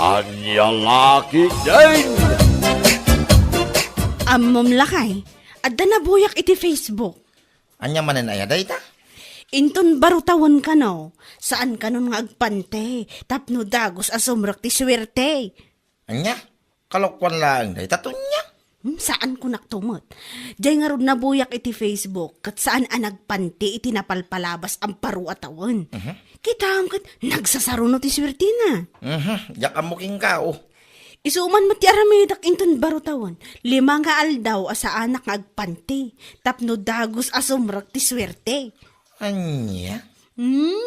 Anya laki din! Amom lakay, adda na buyak iti Facebook. Anya manen aya dayta? Inton barutawan ka no, saan ka nun nga agpante, tapno dagos asumrak ti swerte. Anya? Kalokwan lang dayta tunya. Saan ko naktumot? Diyay nga ron nabuyak iti Facebook, kat saan anagpanti iti napalpalabas ang paruatawan. Kita ang kat nagsasarunot ti swerte na. Yak amuking ka oh. Isuman mo ti aramidak inton barutawan, 5 nga aldaw asa anak nga agpanti, tapno dagos asumrak ti swerte. Anya?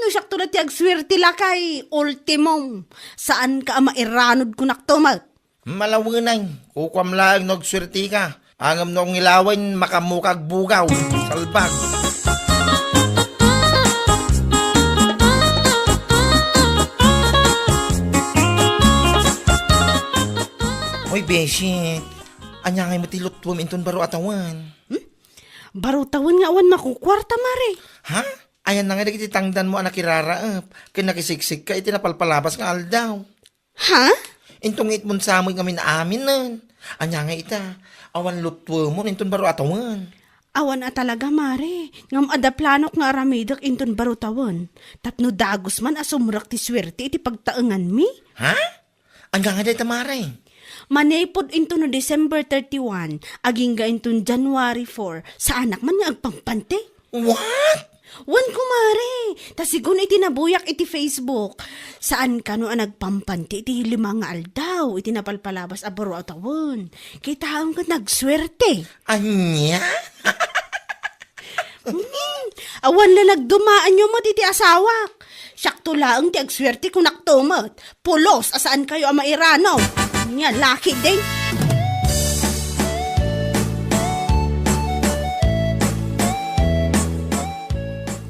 Sakto na ti agswerte lakay, ultimum. Saan ka mairanod ko naktumat? Malawenay, kukwam lang nagswerte ka. Angam nung ilawan makamukag bugaw, salbag. Hoy, Beshi, anya ngay matilot po minton baro atawan. Barutawan nga awan makukwarta mare. Ha? Ayan na nga nagiti tangdan mo anak iraraap. Kinakisiksik ka, itinapalpalabas nga aldaw. Ha? Intong itmon sa amoy kami na amin nun. Anya nga ita, awan lutwo mo, inton baro atawan. Awan na talaga mare. Ngam adaplanok nga aramidak inton barutawan. Tapno dagos man asumrak ti swerte iti pagtaengan mi. Ha? Anya nga day tamare. Manaypod into no December 31, aging ga into January 4, sa anak man nga agpampante. What? Wan kumare, tasigon iti nabuyak iti Facebook. Saan ka no nagpampante iti 5 nga aldaw, iti napalpalabas abaro atawon. Kita ang ka nagswerte. Anya? Awan na nagdumaan nyo mo iti asawak. Sakto laang ti agswerte kung naktumot. Pulos, asaan kayo ang mairano? Nga, laki din.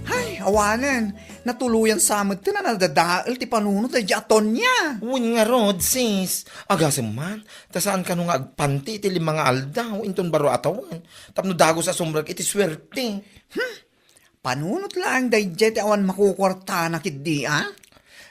Ay, awanan. Natuluyan sa amin na nadadaal ti panunod ay aton niya. Uwan nga rod, sis. Agasem man, tasaan ka nung agpanti iti 5 nga aldaw, inton baro atawan. Tapno dago sa sumrag iti swerte. Panunod lang day jet awan makukwarta na kidi, ah?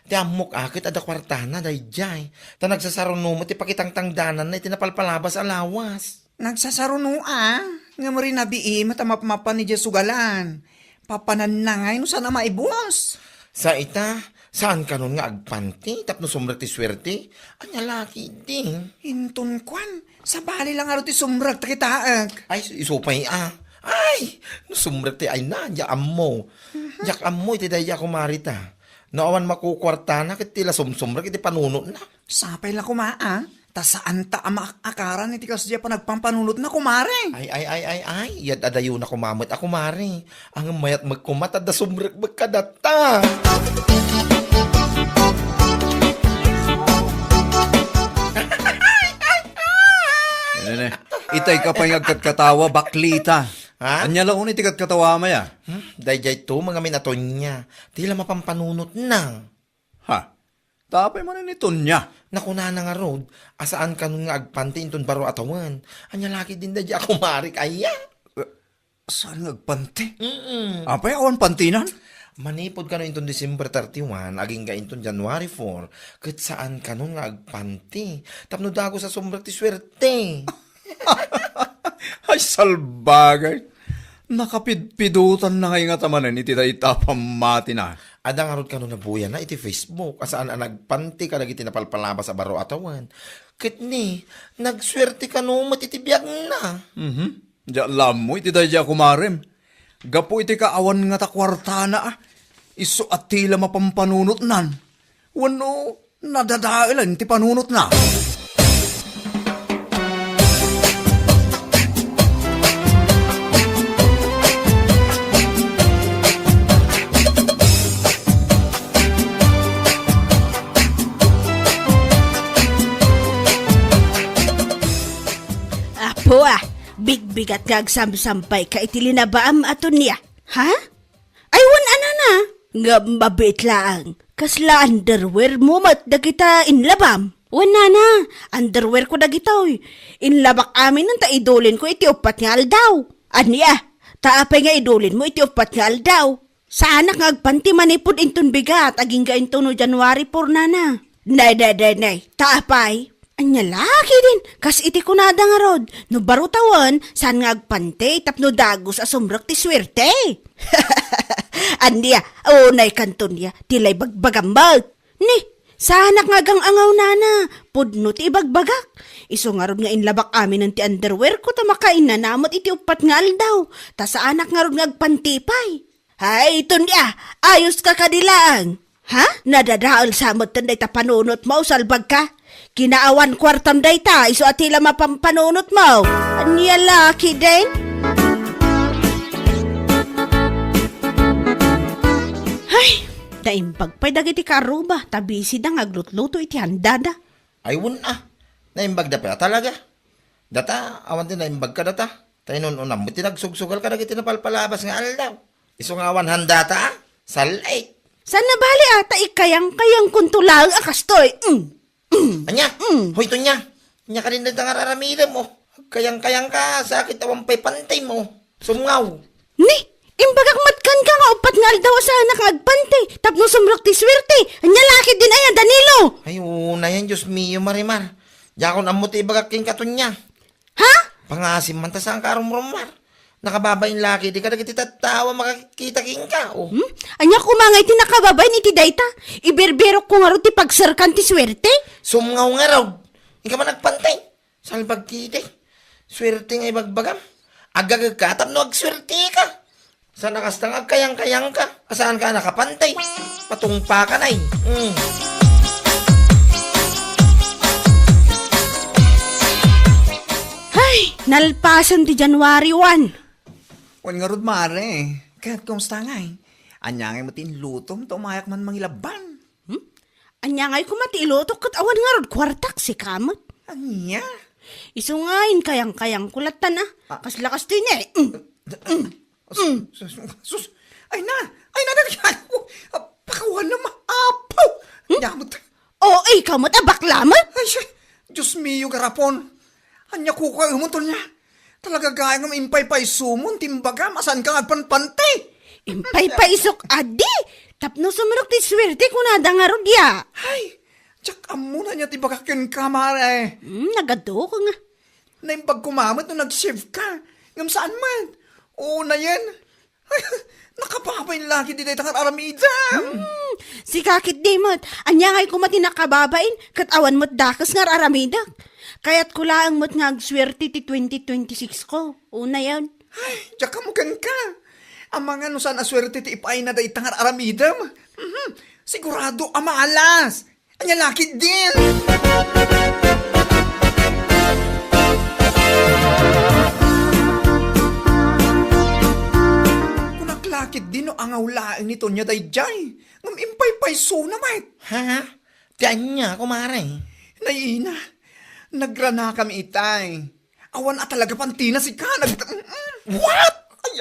Ti amok akit ada kwartana day jay. Ta nagsasaruno mo ti pakitang tangdanan na itinapalpalabas alawas. Nagsasaruno, ah? Nga mo rin nabiim at mapan ni Jesugalan. Papanan na ngay no sana maibos. Sa ita, saan ka nun nga agpanti? Tapno sumrag ti swerte? Anya laki din. Inton kwan, sa bali lang aro ti sumrag takitaag. Ay, isupay ah. Ay, no sumrag ti ay na, yakam mo. Yakam mo, iti daya kumarita. Naawan makukwarta na, kit tila sumrag, iti panunot na. Sapay lang kumaa, ta saan ta akaran iti kasya pa nagpampanunot na kumare. Ay, yad adayo na kumamot ako mari. Ang mayat magkumat, ada sumrag magkadata. Itay ka pa yung agkatkatawa, baklita. Ha? Anya laon iti katkatawa maya. Dayjay to, mga minaton niya. Tila mapampanunot na. Ha? Tapay mo na nito niya. Nakuna na nga rod, asaan ka nun nga agpanti inton baro atawan. Anya laki din dayjay ako marik, aya. Saan nagpanti? Apay awan pantinan? Manipod ka no inton December 31, aging ka inton January 4, kat saan ka nun nga agpanti. Tapno dago sa sumbrag ti swerte. Ay, salbagay. Nakapidpidutan na ngayon nga tamanan iti da itapamati na. Ada nga rod ka no nabuya na iti Facebook, asaan ang nagpanti ka nagiti napalpalabas sa baro atawan. Kat ni, nagswerte ka no matitibiyag na. Diya alam mo iti da diya kumarem. Gapo iti kaawan nga takwarta na ah. Iso at tila mapampanunot nan. Wano, nadadailan ti panunot na. Apo bigbigat nga agsamsampay ka itilinabaam aton niya. Ha? Ay, wan ana na. Nga mabit lang. Kasla underwear mo mat dagita inlabam. Wan na. Underwear ko dagita oy. Inlabak amin nang taidolin ko iti 4 nga aldaw. Aniya, taapay nga idolin mo iti 4 nga aldaw. Sa anak nga agpanti manipod inton bigat aging ga inton no January 4 na. Nay, taapay. Anya laki din, kas iti kunada nga rod. No barutawan, saan nga agpante, tapno dagos asumrok ti swerte. Andiya, unay kanton niya, tilay bagbagambag. Ni, sanak nga gang angaw nana, pudno ti bagbagak. Iso nga rod nga inlabak amin ng ti underwear ko, tamakain na namot iti upat nga aldaw. Ta sa anak nga rod nga agpantipay. Hay, ito niya, ayos ka kadilaan. Ha? Nadadaal samot tanday ta panunot mo, salbag ka? Kinaawan kwartam day ta, iso atila mapampanunot mo. Anya laki din? Ay, daimbag pa'y dagiti karuba, tabisi da ngaglutluto iti handada. Ay, naimbag da pa talaga. Data, awan din naimbag ka data. Tayo nun unam, buti nagsugsugal ka na kiti napalpalabas nga aldaw. Iso nga awan handa ta, salay. San nabali ata ikayang-kayang kuntulang akastoy. Anya, hoy to niya. Nya ka rin na nga mo. Kayang-kayang ka, sakit awang pay pantay mo. Sumngaw. Ni, imbagak matkan ka nga upat nga aldaw sa anak nga agpante. Tapno sumrok ti swerte. Anya laki din ayan, Danilo. Ay, una yan, Diyos mio, Marimar. Yakon ang muti ibagaking katon niya. Ha? Pangasim man ta sa ang karumrumar. Nakababayin laki, di ka nagiti tatawa, makakita king ka. Oh. Anya kumangay ti nakababay ni ti dayta. Iberbero ko nga ro ti pagsarkan ti swerte. Sumngaw nga raw. Ika man nagpantay. Salbag kiti. Swerte nga ibagbagam. Agagag ka, tapno agswerte ka. Sa nakastang agkayang-kayang ka. Asaan ka nakapantay? Patungpa ka na eh. Ay, nalpasan ti January 1. Wan nga rod mare, kahit kumusta nga eh. Anyangay mo tinlutom, tumayak man mangilaban. Anya ngay kumatiloto kat awan nga rod kwartak si kamot. Anya? Iso ngayon kayang-kayang kulatan Kaslakas din eh. Sus, ay na, pakawan na maapaw. Nyamot. O, kamot bakla mo? Ay, siya, Diyos mio garapon. Anya ko kayo umuntol niya. Talaga gaya ng impay-pay sumon, timbaga, masan ka agpanpantay. Impay pa isok adi. Tapno sumirok ti swerte kunada nga rod ya. Ay, tsak amo na niya tibagakin ka, mare. Nagado ko nga. Naimbag kumamot nung nag-shift ka. Ngam saan man? Oo na yan. Ay, nakapapay lagi di tayo tangat aramida. Si kakit dimot, anya ngay kumati nakababain, kat awan mo't dakas nga aramidak. Kaya't kulaang mo't nga agswerte ti 2026 ko. Una yan. Ay, tsak kamugan ka. Ang mga nusan aswerte ti ipay na day tangat aramidam. Sigurado amalas. Anya laki din. Lakit din no ang awlaing nito niya day jay. Ngam impay-pay so na mait. Ha? Tiyan niya, kumare. Naiina, nagrana kami itay. Awan at talaga pantina si ka. What? Ay,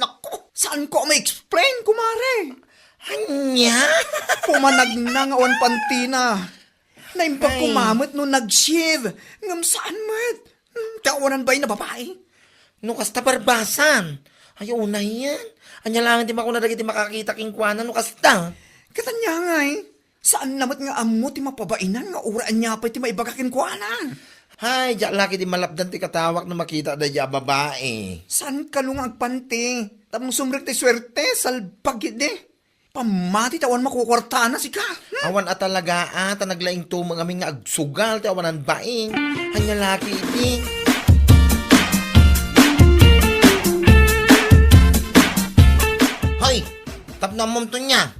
nako. Saan ko ma-explain, kumare? Anya? Pumanag na nga awan pantina. Naimbag kumamot no nag-shave. Ngam saan mat? Kawanan ba yung na babae? No kasta barbasan. Ay, una yan. Anya lang di makuna dagiti makakita king kuana no kasta. Katanya nga eh. Saan namat nga amo ti mapabainan nga uraan niya pa ti maibagakin kuana? Hay, diya laki di malapdan ti katawak na makita da diya babae. Saan ka nung agpante? Tamang sumrik ti swerte, salpag de. Pamati tawan makukwarta na si ka. Awan at talaga at naglaing tumang aming nga agsugal ti awanan baing. Anya laki di. Hoy, tapno mom to niya.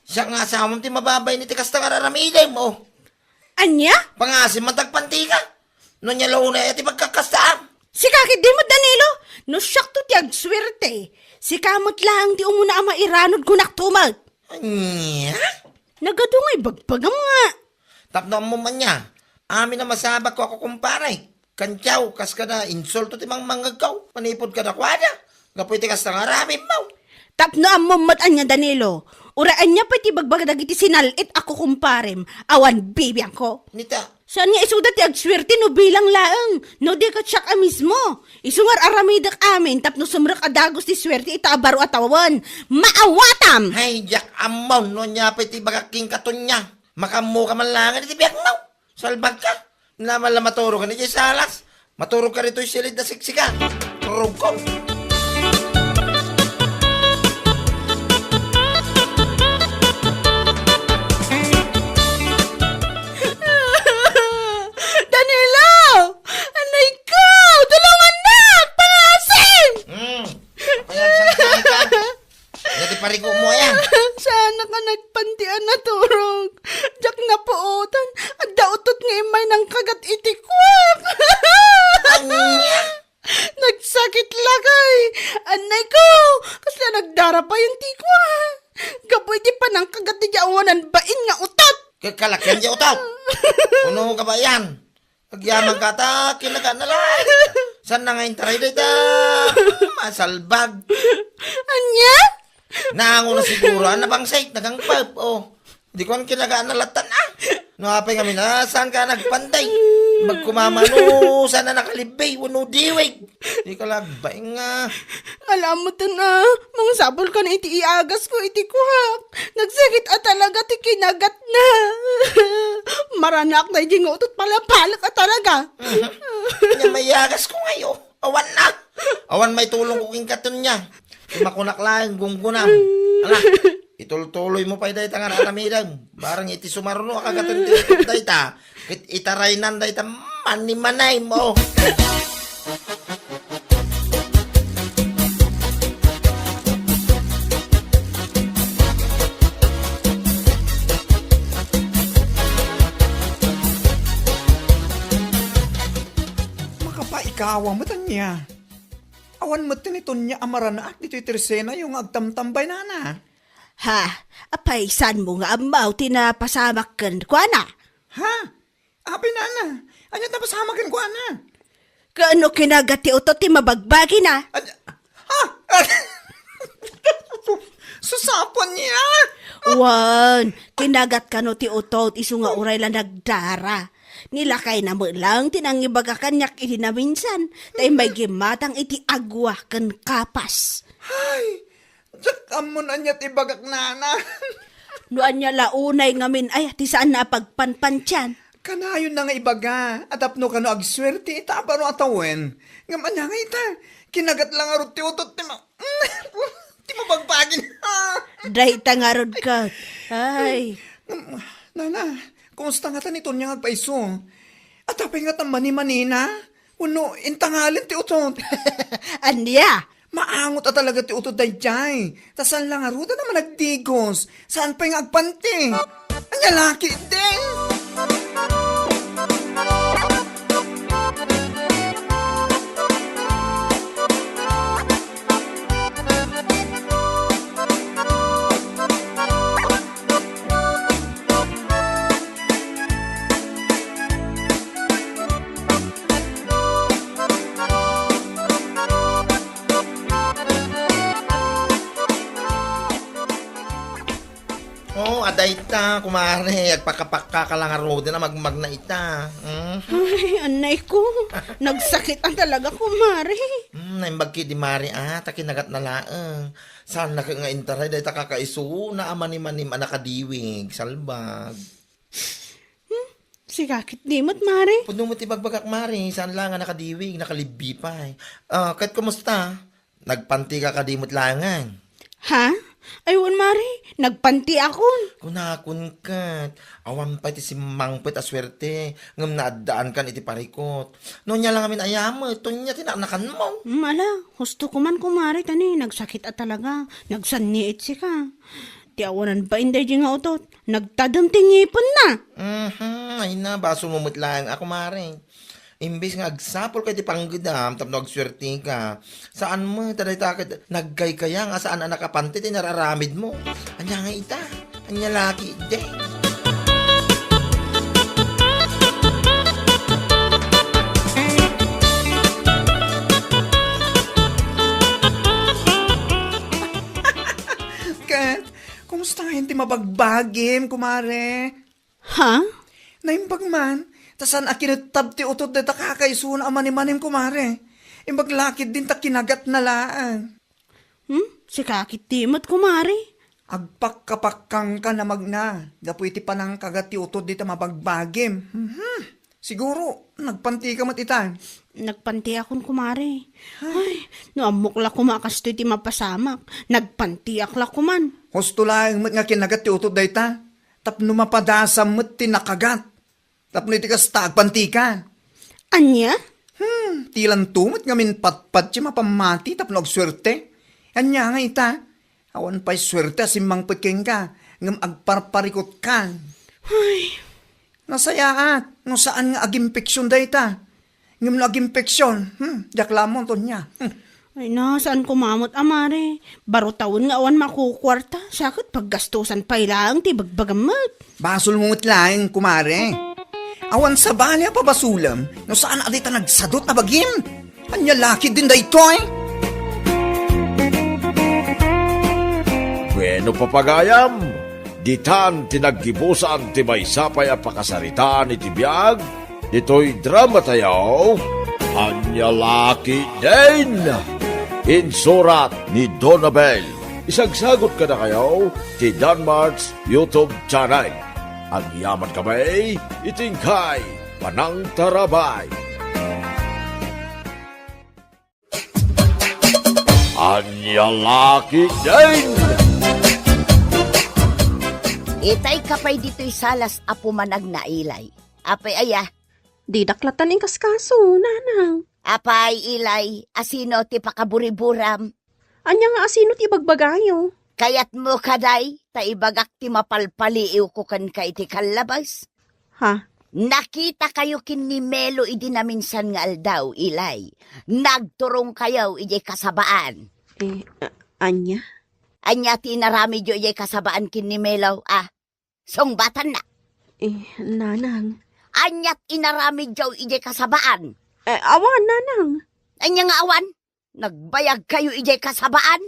Siya nga sa mom ti mababay ni ti kasta kararamiday mo. Anya? Pangasim matagpanti ka. No niya launa ti pagkakastaan. Si kakit di mo, Danilo. No siyak to ti agswerte. Si kamot lang ti umuna ang mairanod ko naktumag. Anya? Nagado nga'y bagpagam nga. Tapno mo man niya. Amin na masabak ko ako kumparay. Kantyaw, kas ka na insulto ti mang manggagaw. Panipod ka na kwada. Gapoy ti kasta nga rami mo. Tapno ang mamatan niya, Danilo. Uraan niya pa ti bagbaga dagiti sinalit ako kumparem. Awan bibiyang ko. Nita, Saan nga isuda ti agswerte no bilang laeng. No di ka tsak mismo. Isungar aramidak amin tapno sumrak adagos ti swerte itabaro atawan. Maawatam! hay jak amon no niya piti bagaking katon niya. Makamu ka man lang, iti biyak mo. Salbag ka. Naman lang maturo ka ni Jay Salas. Maturo ka rito yung silid na siksika. Turog ko. Danilo! Anay ko! Tulungan na! Palasin! Payagsang ka. Dati parigo mo yan. Sana ka nagpantian na turog. Diyak na puotan. At dautot nga imay ng kagat itikwak. Anya? Nagsakit lagay. Anay ko! Kasi nagdara pa yung tikwa. Gaboy di pa ng kagat di awanan bain nga utat. Kakalakyan di utot. Puno ka ba yan? Pagyaman ka ta, kinaga na lang. Saan na ngayon taray dito? Masalbag. Anya? Naango na siguro, bang site, nagangpap, oh. Di ko ang kinagaan na latan, ah. Nuhapay kami na, saan ka nagpantay? Magkumamano, saan na nakalibay, wano diwig. Di ka lagbaing nga. Alam mo to na, mga sabol ka na iti iagas ko, iti kuhak. Nagsakit at talaga ti kinagat na. Maranak na iti ngutot palapalak at talaga. Mayagas ko ngayon. Awan na. Awan may tulong ko king katon niya. Makunak lang, gunggunam. Ala, itultuloy mo pa iday tangan aramidang. Barang iti sumaruno akagaton ti day ta. Itaraynan day ta manimanay mo. Makapaikawa mo niya. Awan mo tinito niya amaran na at dito'y tersena yung agtamtambay na na. Ha, apaisan mo nga amaw tinapasamak kan kwa na. Ha? Abi na na. Anya tapasamakin ko ana. Kaano kinagati utot ti mabagbagi na? Ha? Susapon niya. Wan, kinagat ka no ti utot iso nga uray lang nagdara. Nilakay na mo lang tinangibaga kanyak iti na minsan. Tay may gimatang iti agwa kan kapas. Ay, Jack amon anya tibagak nana. Nuan niya launay ngamin ay ti saan na pagpanpansyan. Kanayon na nga ibaga. Atapno ka no agswerte ita pa no atawen. Ngaman nga ita. Kinagat lang nga ti utot ti ma. Ti mabagbagin. Dahil tangarod ka. Ay, Nana, kumusta nga tanito niya nga paiso? At apay nga mani-mani na? Uno, intangalin ti utot. anya? Maangot at talaga ti utot day jay. Tasan lang nga ruta naman nagdigos. Saan pa yung agpante? Anya laki din. Oh, aday ta, kumare. Agpakapaka ka lang nga roda na magmagna ita. Ay, anay ko. Nagsakit ang talaga kumari. Naimbagki di mari takinagat na laeng. Saan na ka nga interay, dahi ta kakaiso na amanim-anim anakadiwig, salbag. Sigakit dimot, mari. Puno mo ti bagbagak mari, saan lang nga nakadiwig, nakalibi pa eh. Kahit kumusta? Nagpanti ka kadimot langan. Ha? Ayun, mari. Nagpanti akon. Kunakun kat. Awan pa iti si mangpet aswerte. Ngam naadaan kan iti parikot. Noon niya lang amin ayamo. Ito niya tinaknakan mo. Ala, husto ko man kumari tani. Nagsakit at talaga. Nagsanniit si ka. Tiawanan ba inday di nga utot? Nagtadam tingipon na. Ay na, baso mumut lang ako mare. Imbis nga agsapol kay ti panggudam, tapno agswerte ka. Saan mo, taday takit, naggay kaya nga saan ang nakapante, tinararamid mo. Anya nga ita, anya laki, de. Kat, kumusta nga hindi mabagbagim, kumare? Ha? Naimbag man, tasan akinatab ti utot da kakaiso na amanim-anim, kumare. Imbaglakid din ta kinagat na laan. Si kakit dimot kumari. Agpakkapakkang ka na magna. Gapu iti panang kagati utod dito mabagbagim. Siguro, nagpanti ka mat ita. Nagpanti akon kumare. Ay, naamok la kumakasto iti mapasamak. Nagpanti akla kuman. Husto lang mat nga kinagati utod dayta. Tapno mapadasam mat tinakagat. Tapno iti kasta agpanti ka. Anya? Tilan tumot nga min patpat siya mapamati tapno agswerte. Anya nga ita. Awan pa'y swerte asimang peking ka. Ngam agparparikot ka. Ay, Nasayaat. No saan nga agimpeksyon dayta. Ngam na agimpeksyon. Jaklamon to niya. ay na, saan kumamot amare? Baro taon nga awan makukwarta. Sakit paggastusan pa ilang ti bagbagamat. Basol mo lang, kumare. Awan sa balya pa basulam. No saan adita nagsadot na bagim. Anya laki din dayto eh. Bueno papagayam, ditan tinaggibusan ti may sapay a pakasaritaan iti biyag, ito'y drama tayo, Anya Laki din! Insurat ni Donabel. Isagsagot ka na kayo ti Danmarks YouTube channel. Ang yaman kamay, itingkay, panang tarabay. Anya Laki din! Itay kapay dito'y salas apo manag na ilay. Apay aya, Di daklatan ing kaskaso, nanang. apay ilay, asino ti pakaburiburam. Anya nga asino ti bagbagayo. Kayat mo kaday, ta ibagak ti mapalpaliiw ko kan ka iti kalabas. Ha? Nakita kayo kin ni Melo idi na minsan nga aldaw, ilay. Nagturong kayo iji kasabaan. Anya? Anya ti narami jo iji kasabaan kin ni Melo, songbatan na. Nanang. Anyat inarami jo iji kasabaan. Awan, nanang. Anya nga awan, nagbayag kayo iji kasabaan.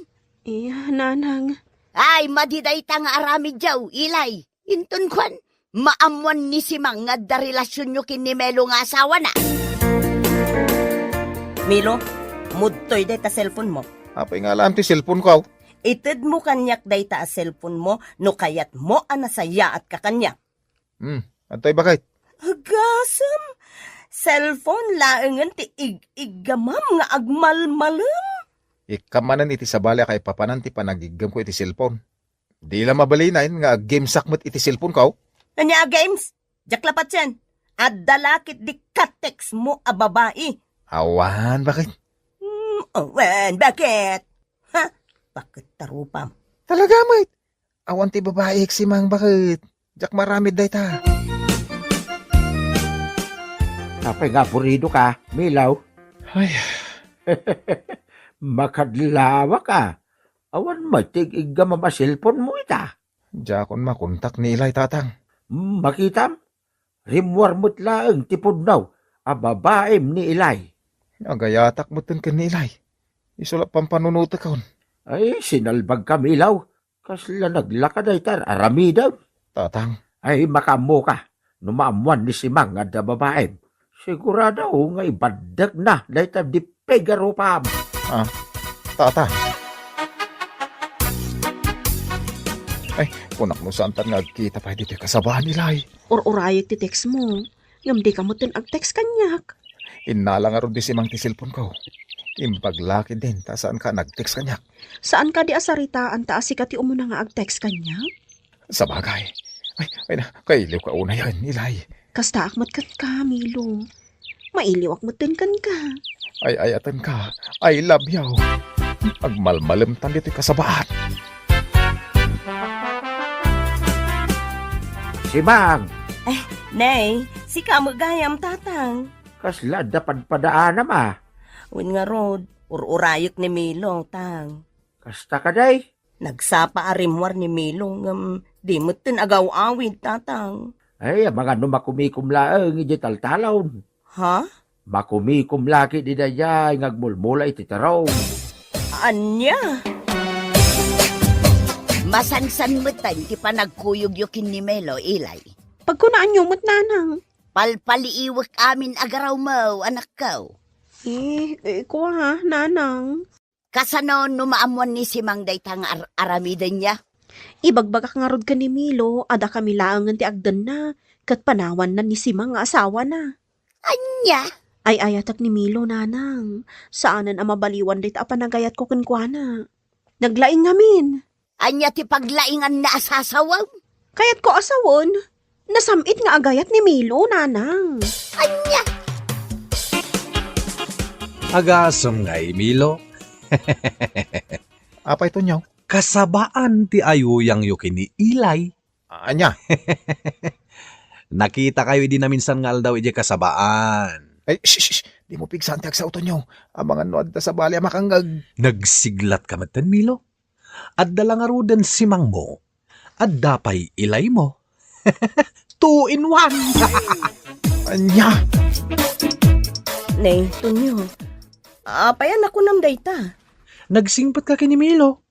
Nanang. Ay, madiday ta nga arami jaw, ilay. Intun kwan, maamuan ni Simang nga da relasyon nyo kin ni Melo nga asawa na. Milo, mudtoy day ta cellphone mo. Apay nga alam ti cellphone ko. Ited mo kanyak day ta a cellphone mo, no kayat mo anasaya at kakanya. Antay bakit? Agasam, cellphone laengan ti igamam nga agmalmalam. Ikamanan iti sabala kay papanan ti panagigam ko iti cellphone. Di lang mabalinain nga game sakmat iti cellphone ko. Anya games, jaklapat yan. At dalakit di katex mo a babae. Awan, bakit? Awan, bakit? Ha? Bakit tarupam? Talaga, mate. Awan ti babae Simang, bakit? Jak maramid day ta. Apay nga purido ka, Milaw. Ay, Makadlawa ka. Awan matig iga mamasilpon mo ita. jakon makontak ni Ilay tatang. Makitam? Rimwar mo't laeng tipudnaw. A babaem ni Ilay. Agayatak mo tin ni Ilay. Isulap pampanunuta kaon. Ay, sinalbag ka, Milaw. Kasla naglakad ay tar, aramidaw. Tatang, Ay, makamo ka. Numaamuan ni Simang at da babaem. Sigurado nga ibadag na dahil ta di pegaro pa. tatang. Ay, kunak mo saan tan nagkita pa dito kasabahan ni Ilay. Urayag ti text mo. Ngam di ka mo tin ag-text kanyak. Inala nga ron di Simang ti cellphone ko. Impaglaki din, ta saan ka nag-text kanyak. Saan ka di asaritaan ta asika ti umuna nga ag-text kanyak? Sa bagay. Ay na, kailiw ka una yan, Ilay. Kasta akmat kan ka, Milo. Mailiw akmatin kan ka. Ay atan ka. I love you. Agmalmalam tan dito kasabahan. Simang, Nay, si kamagayam tatang. kasla dapat padaan ma. Win nga rod, urayok ni Milo, tang. Kasta ka day. Nagsapa arimwar ni Milo, di mo tin agaw-awid, tatang. Ay, mga makumikum laeng iti taltalon. Ha? Makumikum laki di daya ngagmulmula iti taraw. Anya? Masansan mo tayo, ti pa nagkuyog yukin ni Melo, ilay. Pagkunaan nyo mo't nanang. Palpaliiwak amin agaraw mo, anak ko. Kuha ha, nanang. Kasano numaamuan ni Simang day tang aramidan niya? Ibagbagak nga rod ka ni Milo, ada kami laangan ti agdan na, kat panawan na ni Simang nga asawa na. Anya? Ay ayatak ni Milo, nanang. Saanan ang mabaliwan dito apanagayat ko kenkwana. Naglaing ngamin. Anya ti paglaingan na asasawaw? Kayat ko asawon. Nasamit nga agayat ni Milo, nanang. Anya? Agasam nga Milo. Apa ito nyaw? Kasabaan ti ayuyang yukin ni Ilay. Anya? Nakita kayo di na minsan nga daw ije kasabaan. Ay, shh. Di mo pigsan ti agsa uto nyaw. Ang mga noad ta sa bali makanggag. Nagsiglat ka matan Milo. At dalangarudan si Mang mo. At dapay Ilay mo. 2 in 1. Anya? Nay, Tonyo. Apayan ako nam dayta. Nagsingpat ka kini Milo.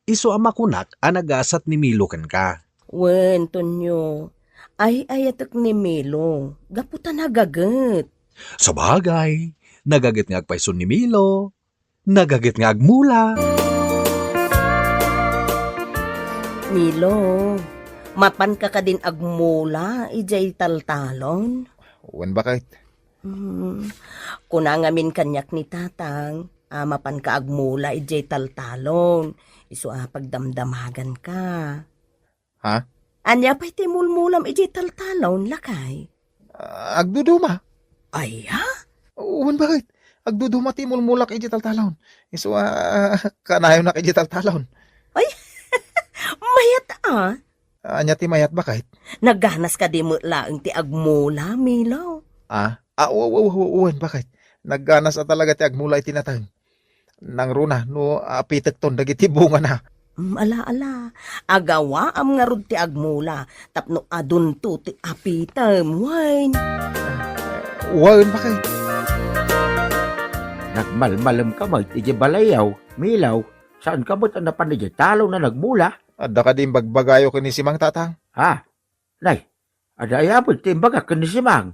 Iso ang makunak ang nagasat ni Milo kan ka. Wen, Tonyo. Ay ayatak ni Milo. Gaputan nagagat. Sa bagay, nagagit nga agpaisun ni Milo. Nagagit nga agmula. Milo, mapan ka din agmula, ijay taltalon. Uwan bakit? Kunangamin kanyak ni tatang, mapan ka agmula, ijay taltalon. Iso pagdamdamagan ka. Ha? Anya pa'y timulmulam, ijay taltalon, lakay. Agduduma. Ay, ha? Uwan bakit? Agduduma ti mulmulak ijital talon. Iso kanayon na ijital talon. Mayat Anya ti mayat bakit? Nagganas ka di mo laang ti agmula, Milo. Uwan bakit? Nagganas at talaga ti agmula itinatang. Nang runa, no apitek ton dagiti bunga na. Ala, agawa am nga rod ti agmula, tapno adun to ti apitam, wine. Uwan bakit? Nagmalmalam ka mag iti balayaw, Milaw. Saan ka mo't anapan iti talo na nagmula? Adda ka din bagbagayo kini si Mang Tatang. Ha? Nay, ada ayabot timbaga ka ni Simang.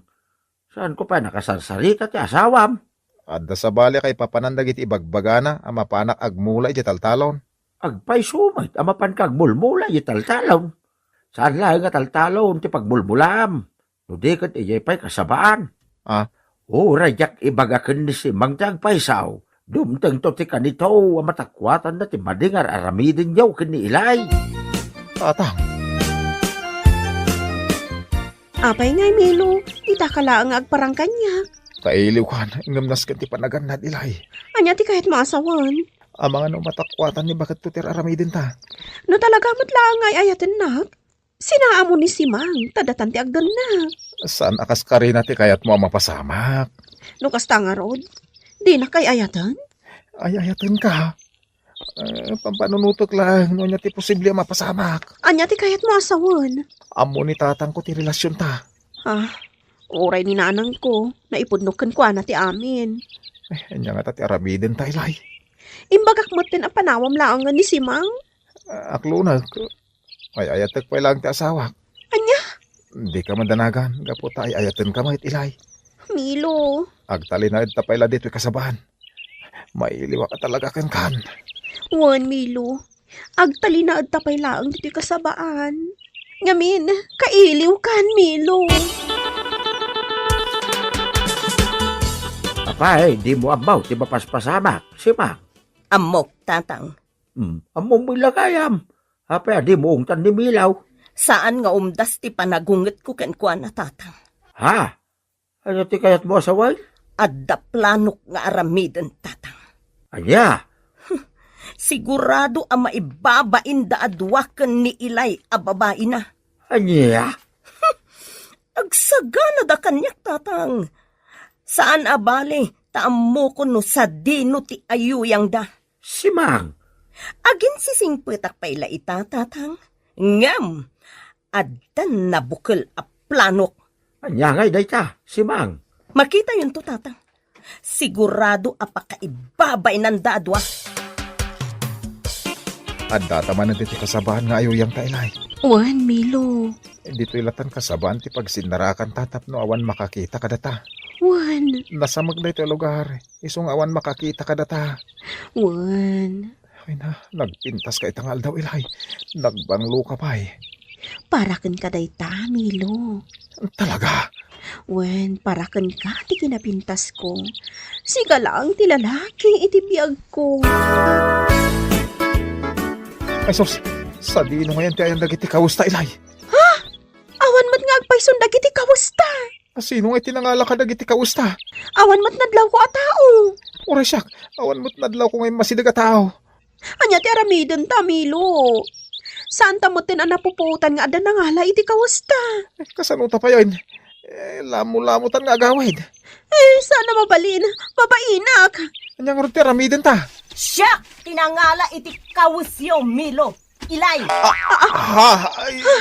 Saan ko pa nakasarsarita ti asawam? Adda sa bali kay papanandag iti ibagbagana ang mapanak agmula iti taltalon. Agpay sumit, amapan kag mulmula iti taltalon. Saan lang nga taltalon ti pagbulbulam? Nudi kat iti pa'y kasabaan. Rajak ibagakan ni Simang ti agpaysaw. Dumteng to ti kanito, matakwatan na ti madingar aramidin yaw kini Ilay. Tatang, Apay ngay, Milo. Ita ka laang agparang kanya. kailiw ka na, ingamnas ka ti panagan na dilay. Anya ti kahit maasawan. Ang mga no matakwatan ni bakit tutir aramidin ta. No talaga mo't laang ay ayatin nak. Sinaamo ni Simang, tadatan ti agdan na. Saan akas ka rin ti kayat mo ang mapasamak? No kasta nga rod, di na kay ayatan. Ay, ayatan ka. Pampanunutok lang, no niya ti posible ang mapasamak. Anya ti kahit maasawan. Amo ni tatang ko ti relasyon ta. Oray ni nanang ko, naipudnukan ko na ti amin. Anya nga ti aramidin ta ilay. Imbagak mo't din ang panawam laangan ni Simang. Aklunag. Ay, ayatek pa lang ti asawak. Anya? Di ka mandanagan, gapo ta ay ayaten ka mahit ilay. Milo. Agtali na ta pala dito kasabahan. Mailiwa ka talaga kan. Wan, Milo. Agtali na ad tapay laang dito kasabaan. Ngamin, kailiw kan, Milo. Apay, di mo abaw, ti mapaspasamak, Simang. Amok, tatang. Among milagayam. Apay, di mo ungtan ni Milaw. Saan nga umdas ti panagungit ko kenkwa na tatang? Ha? Ano ti kayat mo asaway? Adda planok nga aramiden, tatang. Anya? Sigurado ang maibabain da adwakan ni Ilay a babae na. Anya? Agsagana da kanyak, tatang. Saan abali, taammo ko no sa dino ti ayuyang da. Simang. Agin sisingpetak pa ila ita, tatang. Ngam, addan na bukal a planok. Anya ngay day ta, Simang. Makita yun to, tatang. Sigurado apakaibabay ng dadwa. At dataman na dito kasabahan nga ayuyang ta ilay. Wan, Milo. Dito ilatan kasabahan ti pagsinarakan tatap no awan makakita kadata. Wan. Nasamag na ito lugar. Isong awan makakita kadata. Wan. Ay na, nagpintas ka itangal daw ilay. Nagbanglo ka pa eh. Parakan ka dayta, Milo. Talaga? Wen, parakan ka, ti kinapintas ko. Siga lang, ti lalaki, iti biyag ko. Ay sos, sa dino ngayon ti ayang dagiti kawusta ilay. Awan mat nga agpayson dagiti kawusta. Sino nga itinangala ka dagiti kawusta? Awan mat nadlaw ko a tao. Ora siyak, awan mo't nadlaw ko ngayon masidag a tao. Anya ti aramiden ta, Milo. Saan ta mo tin anapuputan nga adan nangala iti kawusta? Kasanuta pa yun. Lamo-lamutan nga agawid. Sana mabalin, babainak. Anyang ron ti aramiden ta. Siya! Tinangala iti kawusyo, Milo. Ilay!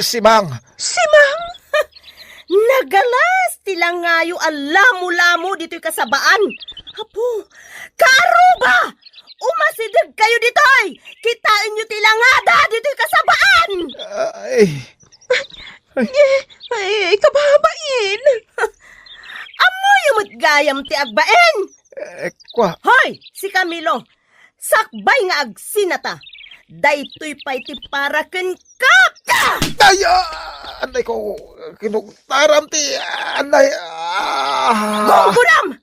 Si Mang. Si Mang? Nagalas tilangayo alamo-lamo dito'y kasabaan. Apo, karuba! Umasidig kayo dito'y! Kitain nyo tilangada dito'y kasabaan! Ay, kababain. Amoy umot gayam ti agbaen! Kwa. Hoy, si Camilo, sakbay nga agsinata. Daytoy pa'y ti paraken ka! Ay, anay ko, kinugtaram ti, anay, Guguram!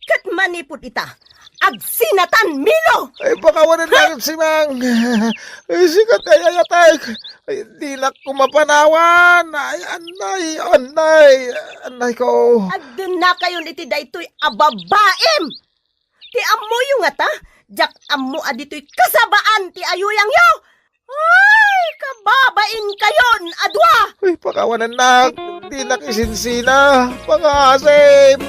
Kat manipot ita, agsinatan, Milo! Ay, baka wala lang si Mang. Ay, sikat ay ayatay. Ay, di na ko mapanawan. Ay, anay ko. Agdun na kayon iti daytoy ababaem! Ti ammo yung ata, jak ammo adito'y kasabaan ti ayuyang yo! Ay, kababain kayon, adwa! Ay, pakawanan na. Di na kisinsina. Pangasim.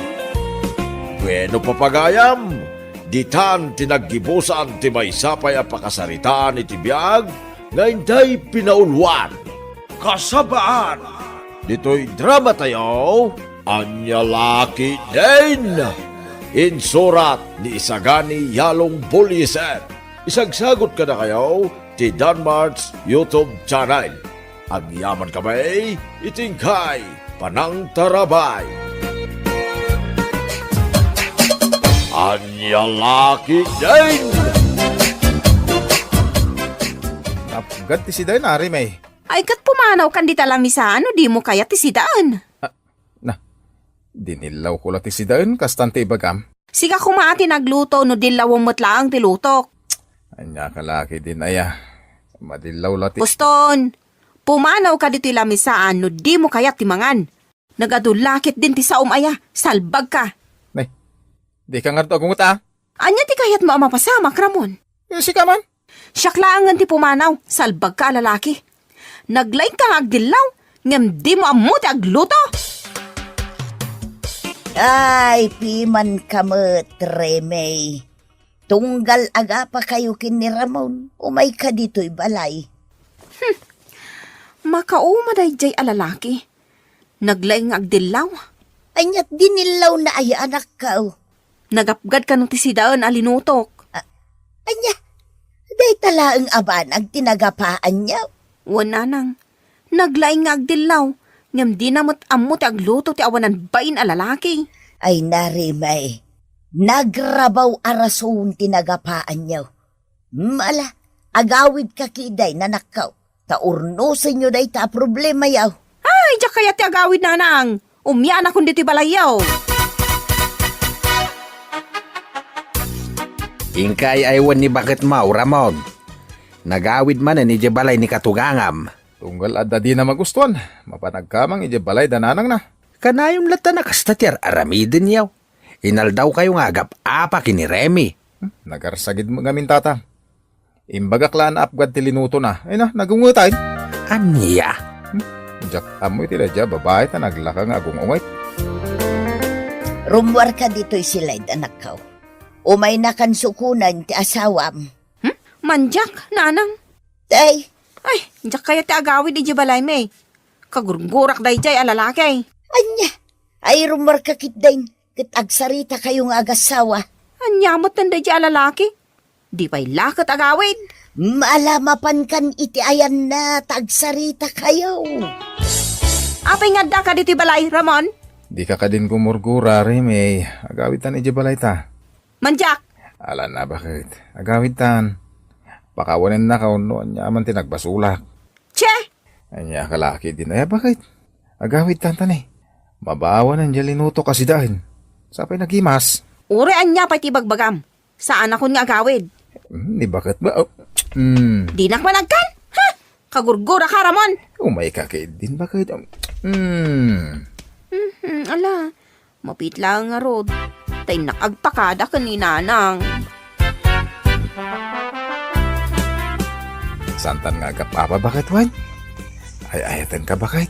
Bueno papagayam, ditan tinaggibusan ti may sapay a pakasaritaan iti biyag, nga inday pinaulwan. Kasabaan, dito'y drama tayo, Anyalaki din. Insurat ni Isagani Yalong Buliser. Isagsagot ka na kayo ti Danmar's YouTube channel. Agyaman kamay, itingkay, panang tarabay. Anyalaki din! Napagad ti siday na, May. Ay, kat pumanaw kan di talamisan, o di mo kaya ti sidaan. Dinilaw ko lang ti sidayon, kastante ibagam. Siga kumaati nagluto, no dilawang matlaang ti lutok. Anya kalaki din aya. Madilaw lang ti... Puston, pumanaw ka dito lamisaan, no di mo kaya ti mangan. Nagadulakit din ti saom aya, salbag ka. Di ka nga ito agunguta. Anya ti kayat mo mapasamak, Ramon? Si ka man. Siyaklaangan ti pumanaw, salbag ka lalaki. Naglaing ka nga agdilaw, ngam di mo amu ti agluto. Ay, piman kamet, Remey. Tunggal aga pa kayo kin ni Ramon. Umay ka dito'y balay. Makauma day jay alalaki. Naglaing agdilaw. Anyat dinilaw na ay anak ka. Nagapgad ka nung tisidaan alinutok. Anya, day talaang aban ang tinagapaan niya. Wala nang. Naglaing agdilaw. Ngam di namot ammo ti agluto ti awanan bain alalaki. Ay narimay, nagrabaw arason tinagapaan niyo. Mala, agawid ka kiday na nakaw. Taurnosin nyo day ta problema yaw. Ay, diyak kaya ti agawid na nang. Umyan akong diti balayaw. Ingkay aywan ni bakit mau, Ramon. Nagawid man ni balay ni Katugangam. Tunggal adda di na magustuhan. Mapanagkamang ijebalay dananang na. Kanayong lata na kastatir aramidin yaw. Inal daw kayo nga agap apa kini Remy. Nagarsagid mo gamin tata. Imbagaklaan apgad tilinuto na. Ay na, nagungutay. Anya? Jak amoy tila dya, babae ta naglaka nga agungungay. Rumwar ka dito'y sila'y anak ka. Umay na kan sukunan ti asawam. Manjak, nanang. Day. Ay, diyak kaya ti agawid di balay may. Kagurgurak day jay alalaki. Anya, ay rumwar ka kitdain. Kit agsarita kayong agasawa. Anyamot na day jay alalaki. Di pa'y lakat agawid. Malamapan kan iti ayan na tagsarita kayo. Apay nga da ka diti balay, Ramon? Di ka din kumurgura, Remy. Agawid tan ijebalay ta. Manjak. Ala na bakit? Agawid tan. Pakawanin na ka noon niya man tinagbasulak. Che! Anya kalaki din ay bakit? Agawid tantan eh. Mabawa ng jalinuto kasi dahil. Sapay nagimas. Uri anya pati bagbagam. Saan ako nga agawid? Di bakit ba? Di nak managkan? Ha? Kagurgura ka, Ramon. Umay kakid din bakit? Ala, mapit lang nga rod. Tay nakagpakada kanina nang. Santan nga agap-apa bakit, Wan? Ay ayatan ka bakit?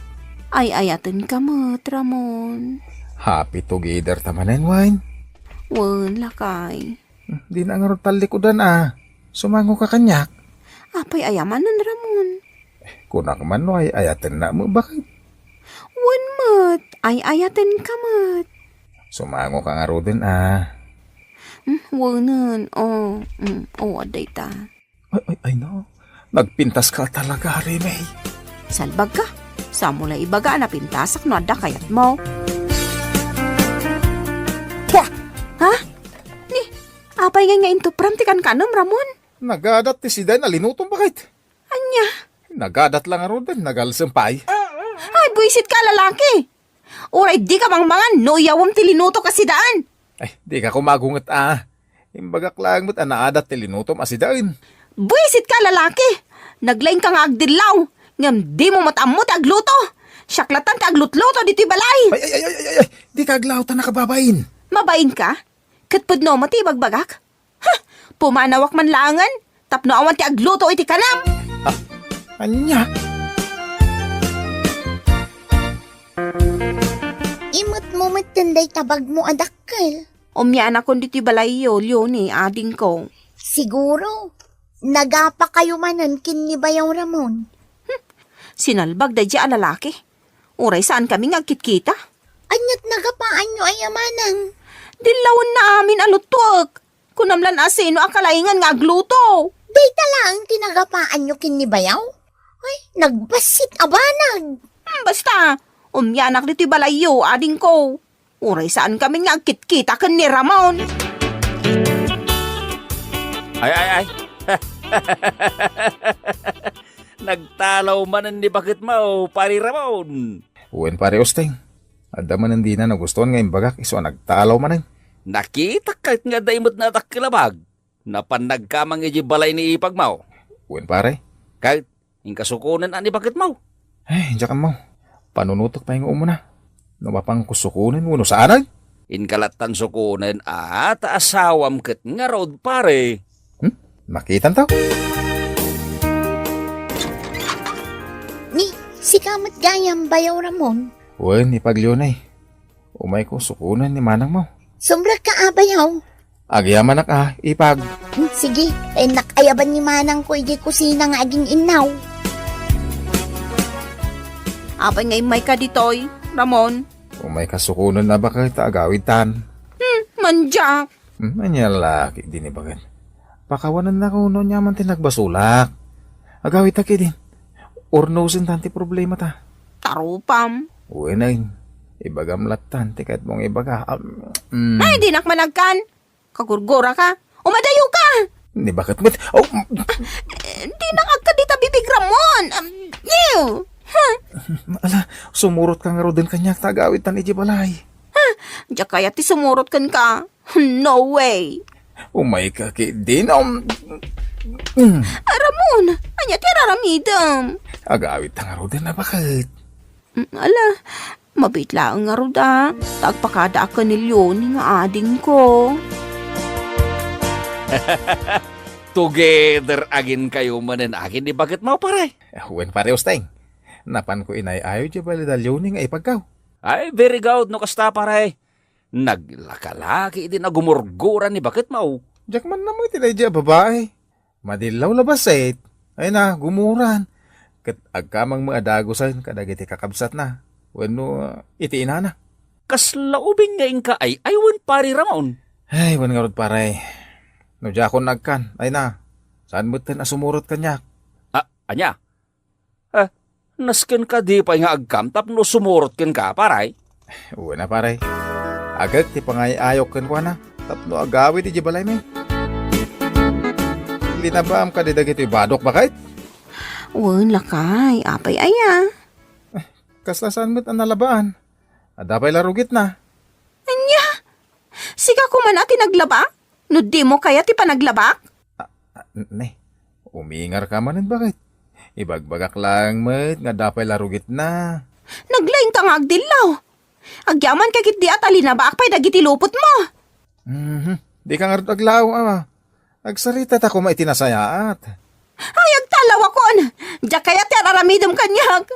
Ay ayatin ka mat, Ramon. Happy together tamanan, Wan. Wan lakay. Di na nga ron talikudan Sumango ka kanyak. Apay ayamanan, Ramon. Kunak man no ay ayatan na mo bakit? Wan mat, ay ayatin ka mat. Sumango ka nga ro din Wanan, aday ta. Ay no. Nagpintas ka talaga, Rene. Salbag ka. Sa mula ibaga na pintasak no adda kayat mo. Ha? Ni, apay nga into pramtikan kanam, Ramon. Nagadat ti si Dan alinutong bakit? Anya? Nagadat lang aro din, nagalsampay. Ay, buisit ka lalaki. Uray, di ka mangmangan, no yawam tilinuto kasi daan. Ay, di ka kumagungat Imbagak lang mo't anaadat ti linutom asidain. Buisit ka lalaki. Naglaing ka nga agdilaw. Ngam di mo matamot agluto. Syaklatan ti aglutluto dito'y balay. Ay, di ka aglaw ta nakababain. Mabain ka? Katpud no mati bagbagak? Ha? Pumanawak man langan. Tapno awan ti agluto iti kanam. Anya? Imot mo matanday tabag mo adakkel. Umyan ako dito'y balay yun ading ko. Siguro, nagapa kayo manan kin ni Bayaw Ramon. Sinalbag da dya lalaki. Uray saan kami ngagkit-kita? Anyat nagapaan nyo ay amanang. Dilawan na amin alutwag. Kunamlan asino akalaingan nga agluto. Dayta lang tinagapaan nyo kin ni Bayaw. Ay, nagbasit abanag. Basta, umyanak dito'y balayo, ading ko. Uray saan kami ngagkit-kita kan ni Ramon. Ay. Nagtalaw manan ni bakit mo, pari Ramon. Uwen pare Osteng. Adda man hindi na nagustuhan ngayon bagak iso nagtalaw man Nakita kahit nga daimot na takilabag. Napanag ka mga balay ni ipag mo. Uwen pare. Kahit yung kasukunan ani bakit mo. Ay, diyan mo. Panunutok pa yung umuna. Namapang kusukunan mo no saan? Inkalatan sukunan at asawam kat nga road pare. Makitan tao. Ni, si kamat gayam Bayaw Ramon. Uwen, ipaglyon Umay ko sukunan ni manang mo. Sumbrag ka Bayaw. Agyaman ipag. Sige, nakayaban ni manang ko iji kusina nga aging inaw. Apay ngay may ka ditoy, Ramon. Umay kasukunan na ba kita agawid tan? Manjak. Manyalaki din ibagan. Pakawanan na ko noon yaman tinagbasulak. Agawid ta din. Urnosin tanti problema ta. Tarupam. Uwe na yun. Ibagamlat tanti kahit mong ibaga. Ay, di nakmanagkan. Kagurgura ka. Umadayo ka. Hindi bakit ba't? Oh! Di nakagka dita bibig Ramon. Ew. Ala, sumurot ka nga ro din kanyak tagawid tan iji balay. Diya kaya ti sumurot kan ka. No way. Umay ka din. Ramon, anya ti raramidam. Agawid ta nga ro din na bakit? Ala, mabit lang nga ro da. Tagpakada ka nilyon nga ading ko. Together agin kayo manan agin di bakit mo pare. Uwen pare Osteng. Napan ko inay ayaw di balidalyon nga ipagkaw. Ay, very good no kasta pare. Naglakalaki din na gumurguran ni bakit mo. Diyak man na mo itinay di babae. Madilaw labas Ay na, gumuran. Kat agkamang mga dagosan kadagiti kakabsat na. Wano iti inana. Kaslaubing ngayon ka ay aywan pari Ramon. Ay, wan nga rod pare. No di ako nagkan. Ay na, saan mo tin asumurot kanyak? Anya? Nasken ka di pa nga agkam tapno sumurot ken ka paray. Uwe na pare. Agad ti pangayayok ken ko na. Tapno agawid iti balay may. Linabaam ka di dagiti badok bakit? Wan lakay, apay aya. Kaslasan mo't ang nalabaan. Adapay larugit na. Anya? Siga ko man ati naglaba? No di mo kaya ti panaglabak? Ne, umingar ka manin bakit? Ibagbagak lang mo't nga dapay larugit na. Naglaing ka nga agdilaw. Agyaman ka kit di at alinabak pa'y dagiti lupot mo. Di ka nga rin aglaw, Agsarita ta ko maitinasayaat. Ay, agtalaw akon. Diyak kaya ti araramidom kanyak.